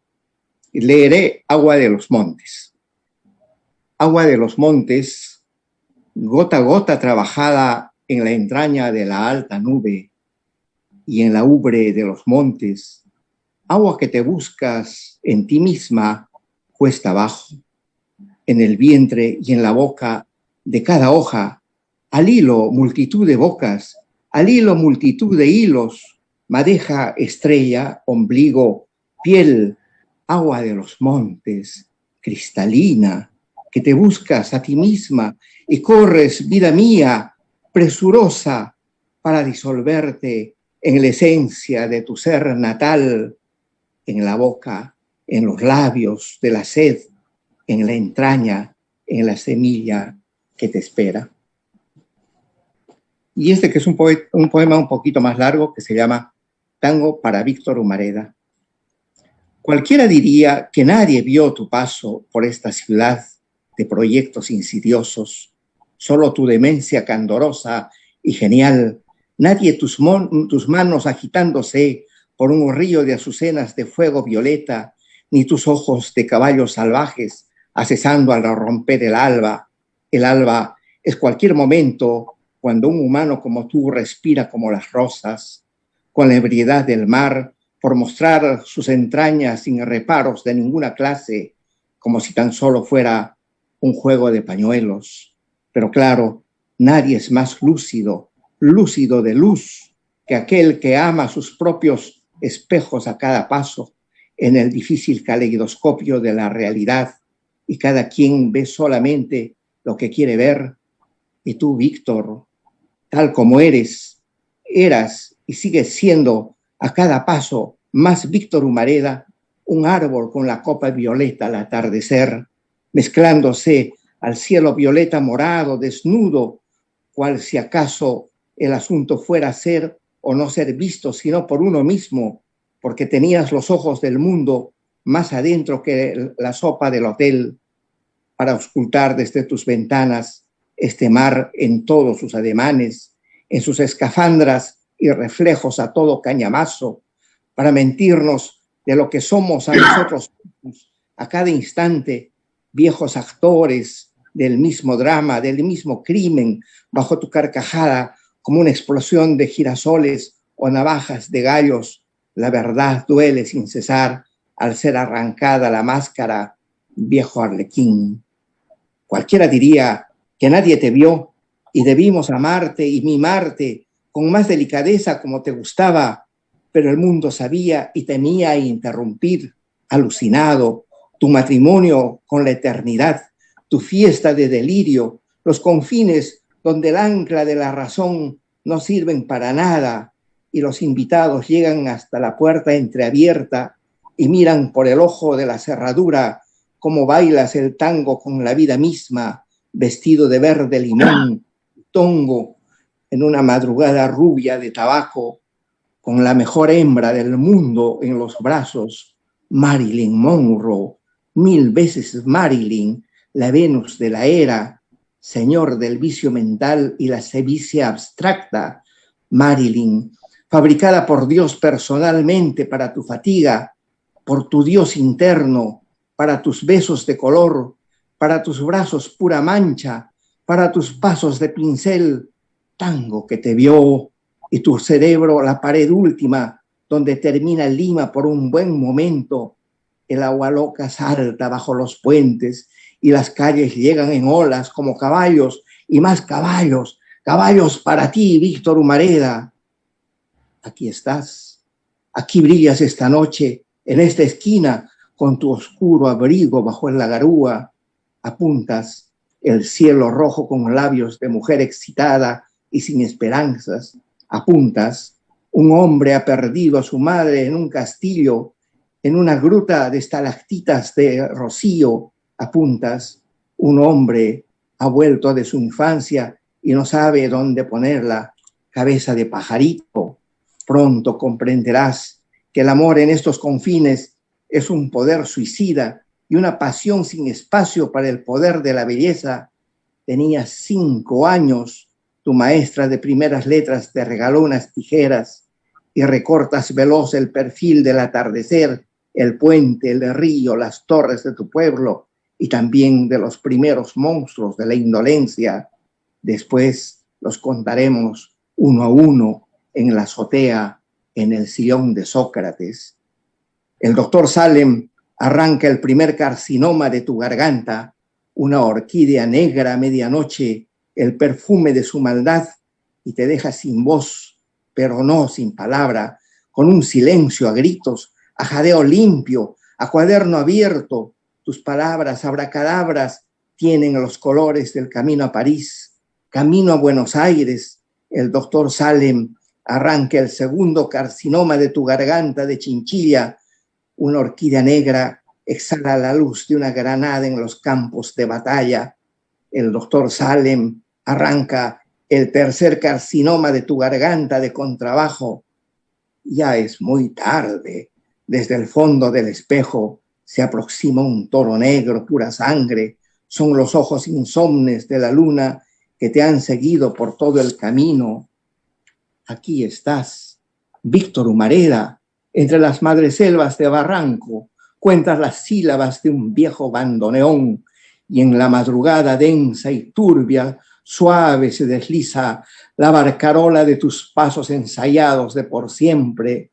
Leeré Agua de los Montes. Agua de los montes, gota a gota trabajada en la entraña de la alta nube y en la ubre de los montes, agua que te buscas en ti misma cuesta abajo, en el vientre y en la boca de cada hoja, al hilo multitud de bocas, al hilo multitud de hilos, madeja, estrella, ombligo, piel, agua de los montes, cristalina, que te buscas a ti misma y corres, vida mía, presurosa, para disolverte en la esencia de tu ser natal, en la boca, en los labios de la sed, en la entraña, en la semilla que te espera. Y que es un poema un poquito más largo que se llama Tango para Víctor Humareda. Cualquiera diría que nadie vio tu paso por esta ciudad de proyectos insidiosos, solo tu demencia candorosa y genial, nadie tus manos agitándose por un río de azucenas de fuego violeta, ni tus ojos de caballos salvajes accesando al romper el alba. El alba es cualquier momento cuando un humano como tú respira como las rosas, con la ebriedad del mar, por mostrar sus entrañas sin reparos de ninguna clase, como si tan solo fuera un juego de pañuelos. Pero claro, nadie es más lúcido de luz, que aquel que ama sus propios espejos a cada paso en el difícil caleidoscopio de la realidad, y cada quien ve solamente lo que quiere ver. Y tú, Víctor, tal como eras y sigues siendo a cada paso más Víctor Humareda, un árbol con la copa violeta al atardecer, mezclándose al cielo violeta morado, desnudo, cual si acaso el asunto fuera ser o no ser visto, sino por uno mismo, porque tenías los ojos del mundo más adentro que la sopa del hotel para auscultar desde tus ventanas este mar en todos sus ademanes, en sus escafandras y reflejos a todo cañamazo, para mentirnos de lo que somos a nosotros mismos, a cada instante, viejos actores del mismo drama, del mismo crimen, bajo tu carcajada, como una explosión de girasoles o navajas de gallos. La verdad duele sin cesar al ser arrancada la máscara, viejo arlequín. Cualquiera diría que nadie te vio y debimos amarte y mimarte con más delicadeza como te gustaba, pero el mundo sabía y temía interrumpir, alucinado, tu matrimonio con la eternidad, tu fiesta de delirio, los confines donde el ancla de la razón no sirven para nada y los invitados llegan hasta la puerta entreabierta y miran por el ojo de la cerradura cómo bailas el tango con la vida misma, vestido de verde limón, tongo, en una madrugada rubia de tabaco, con la mejor hembra del mundo en los brazos, Marilyn Monroe, 1000 veces Marilyn, la Venus de la era, señor del vicio mental y la sevicia abstracta, Marilyn, fabricada por Dios personalmente para tu fatiga, por tu Dios interno, para tus besos de color, para tus brazos pura mancha, para tus pasos de pincel, tango que te vio, y tu cerebro la pared última, donde termina Lima por un buen momento. El agua loca salta bajo los puentes y las calles llegan en olas como caballos y más caballos, caballos para ti, Víctor Humareda. Aquí estás, aquí brillas esta noche, en esta esquina, con tu oscuro abrigo bajo la garúa. Apuntas el cielo rojo con labios de mujer excitada y sin esperanzas. Apuntas, un hombre ha perdido a su madre en un castillo, en una gruta de estalactitas de rocío. Apuntas, un hombre ha vuelto de su infancia y no sabe dónde ponerla, cabeza de pajarito. Pronto comprenderás que el amor en estos confines es un poder suicida y una pasión sin espacio para el poder de la belleza. Tenías 5 años. Tu maestra de primeras letras te regaló unas tijeras y recortas veloz el perfil del atardecer, el puente, el río, las torres de tu pueblo y también de los primeros monstruos de la indolencia. Después los contaremos uno a uno en la azotea, en el sillón de Sócrates. El doctor Salem arranca el primer carcinoma de tu garganta, una orquídea negra a medianoche, el perfume de su maldad, y te deja sin voz, pero no sin palabra, con un silencio a gritos, a jadeo limpio, a cuaderno abierto. Tus palabras abracadabras tienen los colores del camino a París, camino a Buenos Aires. El doctor Salem arranca el segundo carcinoma de tu garganta de chinchilla, una orquídea negra exhala la luz de una granada en los campos de batalla. El doctor Salem arranca el tercer carcinoma de tu garganta de contrabajo. Ya es muy tarde. Desde el fondo del espejo se aproxima un toro negro, pura sangre. Son los ojos insomnes de la luna que te han seguido por todo el camino. Aquí estás, Víctor Humareda, entre las madreselvas de Barranco. Cuentas las sílabas de un viejo bandoneón y en la madrugada densa y turbia, suave se desliza la barcarola de tus pasos ensayados de por siempre.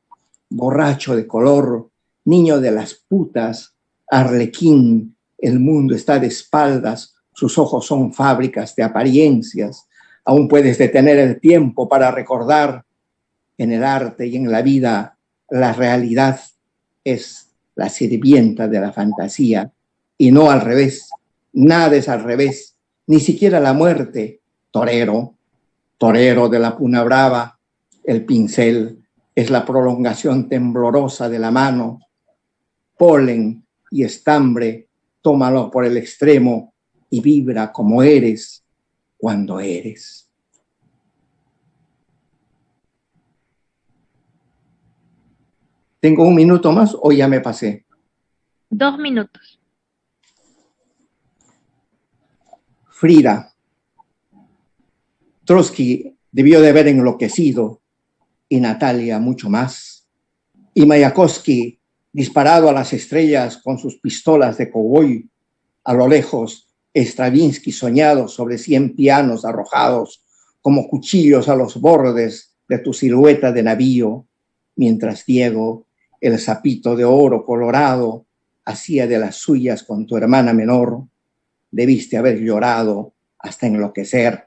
Borracho de color, niño de las putas, arlequín, el mundo está de espaldas, sus ojos son fábricas de apariencias. Aún puedes detener el tiempo para recordar. En el arte y en la vida, la realidad es la sirvienta de la fantasía y no al revés. Nada es al revés, ni siquiera la muerte. Torero, torero de la puna brava, el pincel es la prolongación temblorosa de la mano. Polen y estambre, tómalo por el extremo y vibra como eres cuando eres. ¿Tengo un minuto más o ya me pasé? 2 minutos. Frida. Trotsky debió de haber enloquecido y Natalia mucho más. Y Mayakovsky disparado a las estrellas con sus pistolas de cowboy. A lo lejos, Stravinsky soñado sobre 100 pianos arrojados como cuchillos a los bordes de tu silueta de navío, mientras Diego, el sapito de oro colorado, hacía de las suyas con tu hermana menor. Debiste haber llorado hasta enloquecer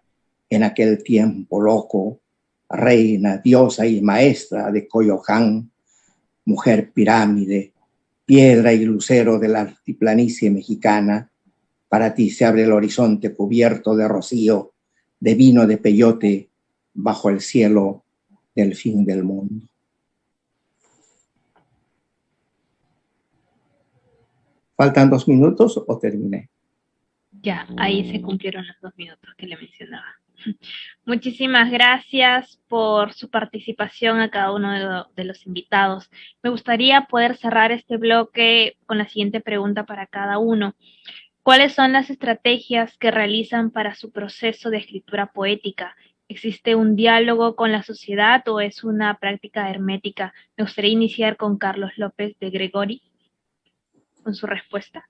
en aquel tiempo loco, reina, diosa y maestra de Coyoacán, mujer pirámide, piedra y lucero de la altiplanicie mexicana. Para ti se abre el horizonte cubierto de rocío, de vino de peyote, bajo el cielo del fin del mundo. ¿Faltan 2 minutos o terminé? Ya, ahí se cumplieron los 2 minutos que le mencionaba. Muchísimas gracias por su participación a cada uno de los invitados. Me gustaría poder cerrar este bloque con la siguiente pregunta para cada uno. ¿Cuáles son las estrategias que realizan para su proceso de escritura poética? ¿Existe un diálogo con la sociedad o es una práctica hermética? Me gustaría iniciar con Carlos López de Gregori, con su respuesta.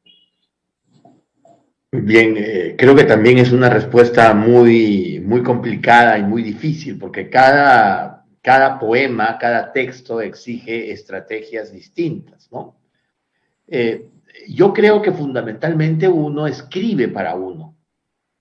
Bien, creo que también es una respuesta muy, muy complicada y muy difícil, porque cada poema, cada texto exige estrategias distintas, ¿no? Yo creo que fundamentalmente uno escribe para uno.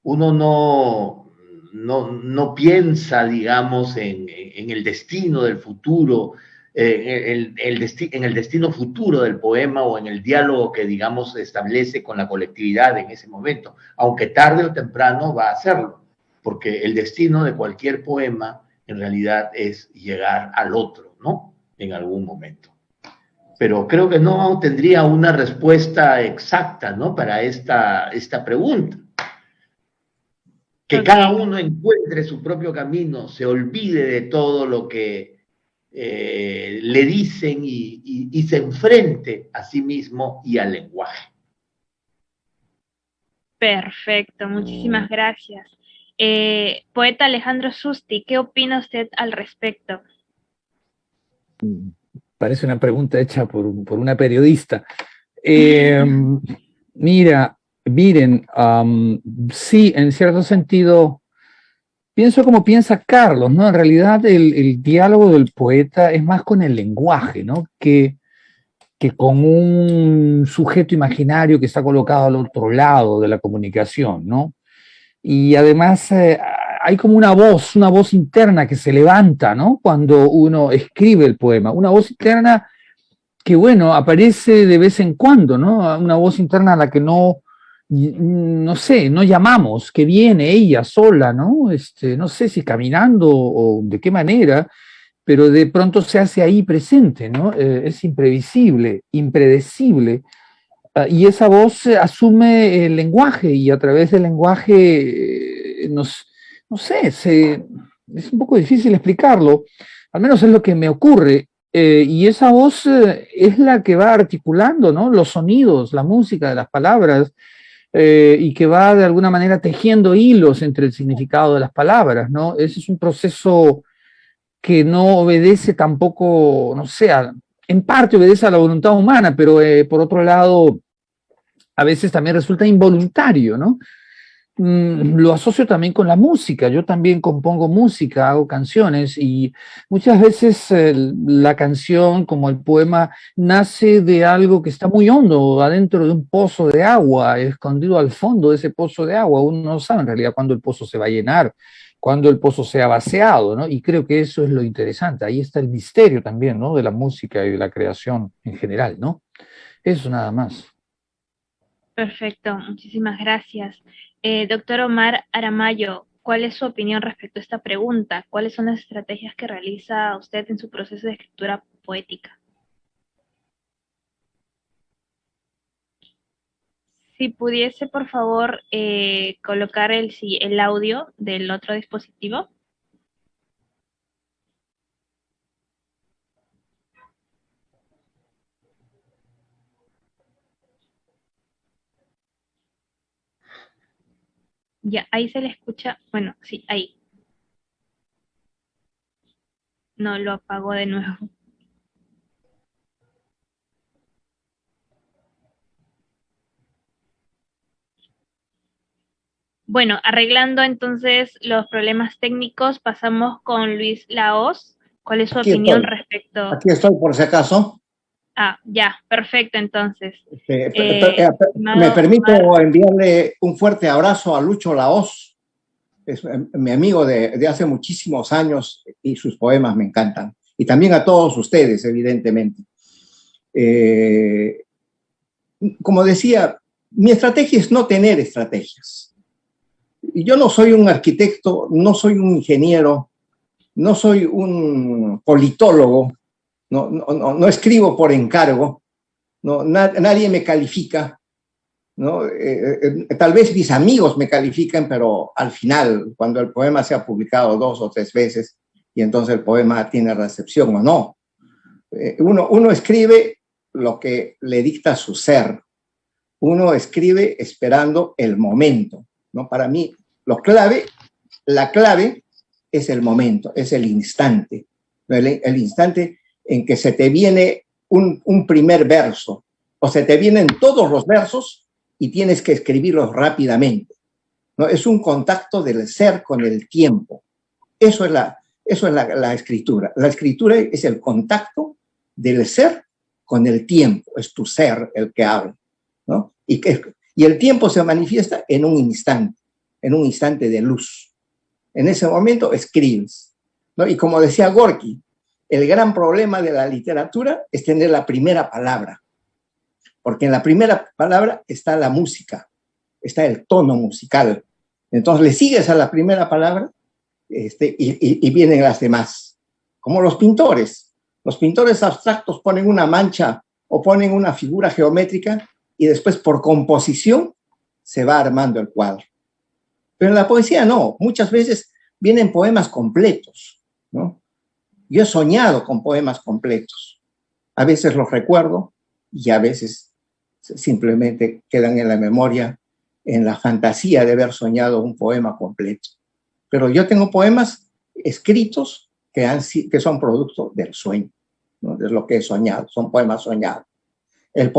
Uno no piensa, digamos, en el destino del futuro, en el destino futuro del poema o en el diálogo que, digamos, se establece con la colectividad en ese momento, aunque tarde o temprano va a hacerlo, porque el destino de cualquier poema en realidad es llegar al otro, ¿no? En algún momento. Pero creo que no tendría una respuesta exacta, ¿no? Para esta pregunta. Que cada uno encuentre su propio camino, se olvide de todo lo que le dicen y se enfrente a sí mismo y al lenguaje. Perfecto, muchísimas gracias. Poeta Alejandro Susti, ¿qué opina usted al respecto? Parece una pregunta hecha por una periodista. Miren, sí, en cierto sentido, pienso como piensa Carlos, ¿no? En realidad el diálogo del poeta es más con el lenguaje, ¿no? Que con un sujeto imaginario que está colocado al otro lado de la comunicación, ¿no? Y además hay como una voz interna que se levanta, ¿no? Cuando uno escribe el poema, una voz interna que, bueno, aparece de vez en cuando, ¿no? Una voz interna a la que no sé, no llamamos, que viene ella sola, ¿no? No sé si caminando o de qué manera, pero de pronto se hace ahí presente, ¿no? Es imprevisible, impredecible, y esa voz asume el lenguaje y a través del lenguaje no sé, es un poco difícil explicarlo, al menos es lo que me ocurre, y esa voz es la que va articulando, ¿no? Los sonidos, la música de las palabras, y que va de alguna manera tejiendo hilos entre el significado de las palabras, ¿no? Ese es un proceso que no obedece tampoco, no sé, en parte obedece a la voluntad humana, pero por otro lado, a veces también resulta involuntario, ¿no? Lo asocio también con la música. Yo también compongo música, hago canciones y muchas veces la canción, como el poema, nace de algo que está muy hondo, adentro de un pozo de agua, escondido al fondo de ese pozo de agua. Uno no sabe en realidad cuándo el pozo se va a llenar, cuándo el pozo sea vaciado, ¿no? Y creo que eso es lo interesante. Ahí está el misterio también, ¿no? De la música y de la creación en general, ¿no? Eso nada más. Perfecto, muchísimas gracias. Doctor Omar Aramayo, ¿cuál es su opinión respecto a esta pregunta? ¿Cuáles son las estrategias que realiza usted en su proceso de escritura poética? Si pudiese, por favor, colocar el audio del otro dispositivo. Ya, ahí se le escucha. Bueno, sí, ahí. No, lo apagó de nuevo. Bueno, arreglando entonces los problemas técnicos, pasamos con Luis Laos. ¿Cuál es su opinión respecto? Aquí estoy por si acaso. Ah, ya, perfecto, entonces. Me permito Mar, enviarle un fuerte abrazo a Lucho Laos, es mi amigo de hace muchísimos años y sus poemas me encantan. Y también a todos ustedes, evidentemente. Como decía, mi estrategia es no tener estrategias. Yo no soy un arquitecto, no soy un ingeniero, no soy un politólogo, no escribo por encargo, nadie me califica, ¿no? Tal vez mis amigos me califican, pero al final, cuando el poema se ha publicado 2 o 3 veces, y entonces el poema tiene recepción o no. Uno escribe lo que le dicta su ser. Uno escribe esperando el momento, ¿no? Para mí, la clave es el momento, es el instante. El instante en que se te viene un primer verso, o se te vienen todos los versos y tienes que escribirlos rápidamente, ¿no? Es un contacto del ser con el tiempo. Eso es la escritura. La escritura es el contacto del ser con el tiempo. Es tu ser el que habla, ¿no? Y el tiempo se manifiesta en un instante de luz. En ese momento escribes, ¿no? Y como decía Gorky, el gran problema de la literatura es tener la primera palabra, porque en la primera palabra está la música, está el tono musical. Entonces le sigues a la primera palabra y vienen las demás. Como los pintores. Los pintores abstractos ponen una mancha o ponen una figura geométrica y después por composición se va armando el cuadro. Pero en la poesía no. Muchas veces vienen poemas completos, ¿no? Yo he soñado con poemas completos. A veces los recuerdo y a veces simplemente quedan en la memoria, en la fantasía de haber soñado un poema completo. Pero yo tengo poemas escritos que son producto del sueño, ¿no? De lo que he soñado, son poemas soñados. El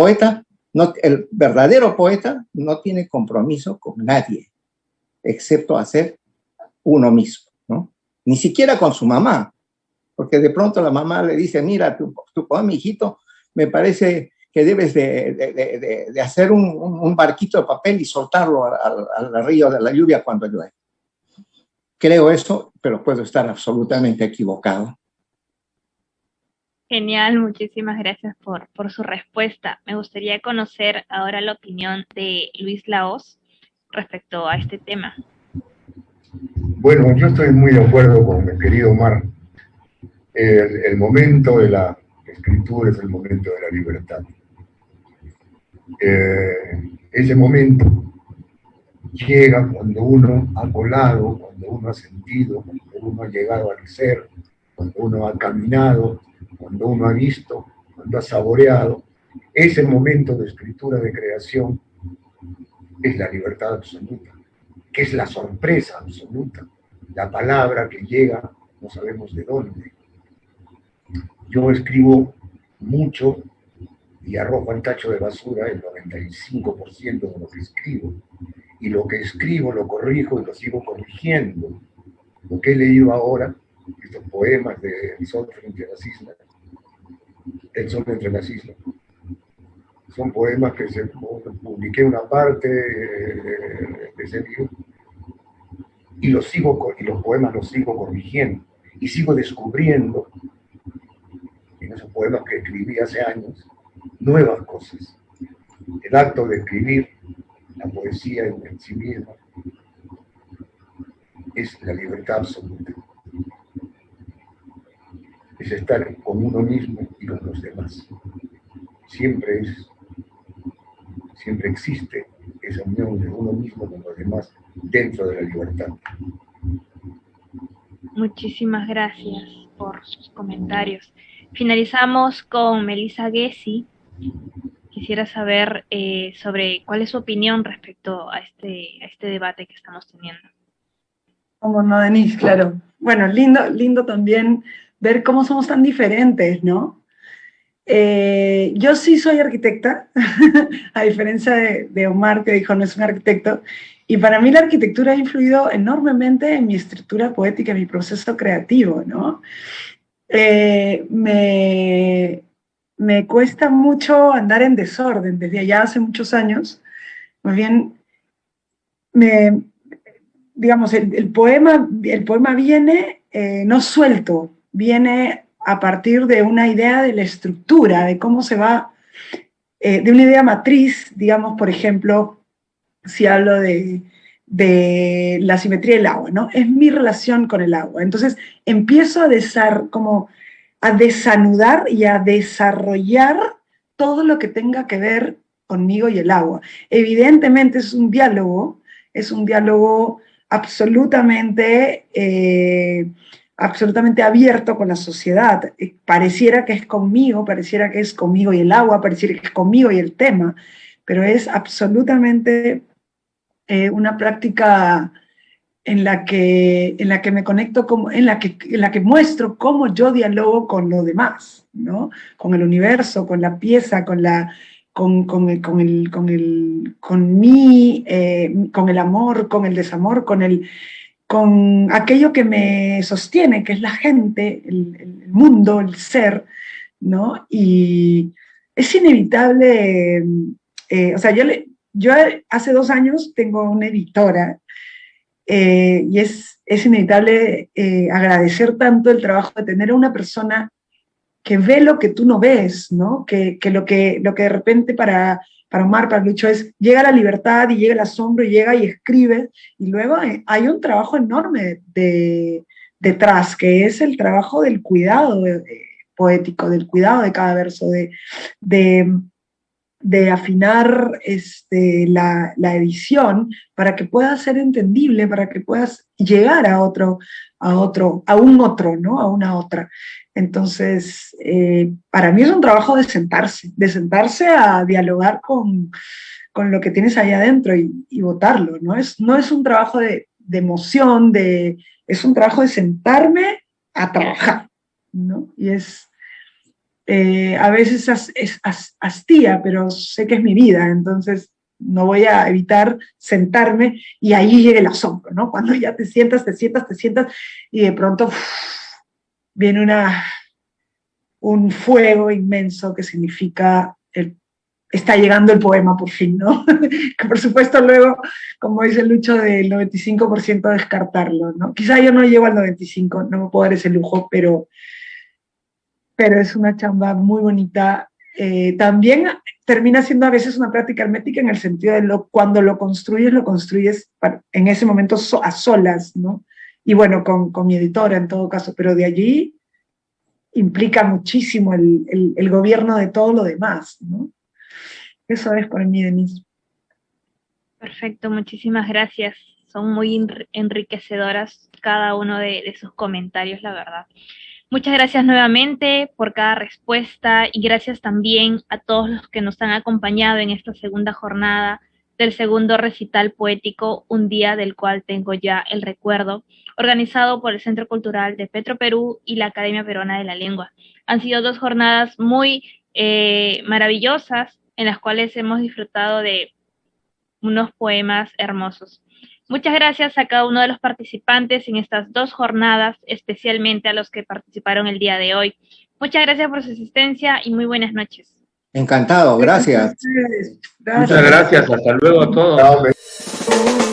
verdadero poeta no tiene compromiso con nadie, excepto hacer uno mismo, ¿no? Ni siquiera con su mamá, porque de pronto la mamá le dice, mira, tu poema, hijito, me parece que debes de hacer un barquito de papel y soltarlo al río de la lluvia cuando llueve. Creo eso, pero puedo estar absolutamente equivocado. Genial, muchísimas gracias por su respuesta. Me gustaría conocer ahora la opinión de Luis Laos respecto a este tema. Bueno, yo estoy muy de acuerdo con el querido Omar. El momento de la escritura es el momento de la libertad. Ese momento llega cuando uno ha volado, cuando uno ha sentido, cuando uno ha llegado al ser, cuando uno ha caminado, cuando uno ha visto, cuando ha saboreado. Ese momento de escritura, de creación, es la libertad absoluta, que es la sorpresa absoluta, la palabra que llega, no sabemos de dónde. Yo escribo mucho y arrojo al tacho de basura el 95% de lo que escribo. Y lo que escribo lo corrijo y lo sigo corrigiendo. Lo que he leído ahora, estos poemas de El sol entre las islas, El sol entre las islas, son poemas que publiqué una parte de ese libro y los poemas los sigo corrigiendo y sigo descubriendo en esos poemas que escribí hace años nuevas cosas. El acto de escribir, la poesía en sí misma, es la libertad absoluta. Es estar con uno mismo y con los demás. Siempre existe esa unión de uno mismo con los demás dentro de la libertad. Muchísimas gracias por sus comentarios. Finalizamos con Melissa Gessi, que quisiera saber sobre cuál es su opinión respecto a este debate que estamos teniendo. Como no, Denise, claro. Bueno, lindo también ver cómo somos tan diferentes, ¿no? Yo sí soy arquitecta, a diferencia de Omar, que dijo no es un arquitecto, y para mí la arquitectura ha influido enormemente en mi estructura poética, en mi proceso creativo, ¿no? Me cuesta mucho andar en desorden desde allá hace muchos años. Más bien, digamos, el poema viene no suelto, viene a partir de una idea de la estructura, de cómo se va, de una idea matriz, digamos, por ejemplo, si hablo de la simetría del agua, ¿no? Es mi relación con el agua. Entonces, empiezo a desanudar y a desarrollar todo lo que tenga que ver conmigo y el agua. Evidentemente es un diálogo absolutamente abierto con la sociedad. Pareciera que es conmigo y el agua, pareciera que es conmigo y el tema, pero es absolutamente una práctica en la que me conecto, en la que muestro cómo yo dialogo con lo demás, ¿no? Con el universo, con la pieza, con el amor, con el desamor, con aquello que me sostiene, que es la gente, el mundo, el ser, ¿no? Y es inevitable, o sea, yo hace 2 años tengo una editora, y es inevitable agradecer tanto el trabajo de tener a una persona que ve lo que tú no ves, ¿no? Que lo que de repente para Omar, para Lucho, llega la libertad y llega el asombro y llega y escribe, y luego hay un trabajo enorme detrás, que es el trabajo del cuidado poético, del cuidado de cada verso, de afinar la edición para que pueda ser entendible, para que puedas llegar a un otro, ¿no? A una otra. Entonces, para mí es un trabajo de sentarse a dialogar con lo que tienes ahí adentro y botarlo, ¿no? No es un trabajo de emoción, es un trabajo de sentarme a trabajar, ¿no? Y a veces hastía, pero sé que es mi vida, entonces no voy a evitar sentarme y ahí llegue el asombro, ¿no? Cuando ya te sientas y de pronto viene un fuego inmenso que significa está llegando el poema por fin, ¿no? Que por supuesto luego, como dice Lucho, del 95% descartarlo, ¿no? Quizá yo no llego al 95%, no me puedo dar ese lujo, pero es una chamba muy bonita. También termina siendo a veces una práctica hermética en el sentido de cuando lo construyes en ese momento a solas, ¿no? Y bueno, con mi editora en todo caso, pero de allí implica muchísimo el gobierno de todo lo demás, ¿no? Eso es por mí, Denise. Perfecto, muchísimas gracias. Son muy enriquecedoras cada uno de sus comentarios, la verdad. Muchas gracias nuevamente por cada respuesta y gracias también a todos los que nos han acompañado en esta segunda jornada del segundo recital poético, un día del cual tengo ya el recuerdo, organizado por el Centro Cultural de Petro Perú y la Academia Peruana de la Lengua. Han sido 2 jornadas muy maravillosas en las cuales hemos disfrutado de unos poemas hermosos. Muchas gracias a cada uno de los participantes en estas 2 jornadas, especialmente a los que participaron el día de hoy. Muchas gracias por su asistencia y muy buenas noches. Encantado, gracias. Muchas gracias, hasta luego a todos.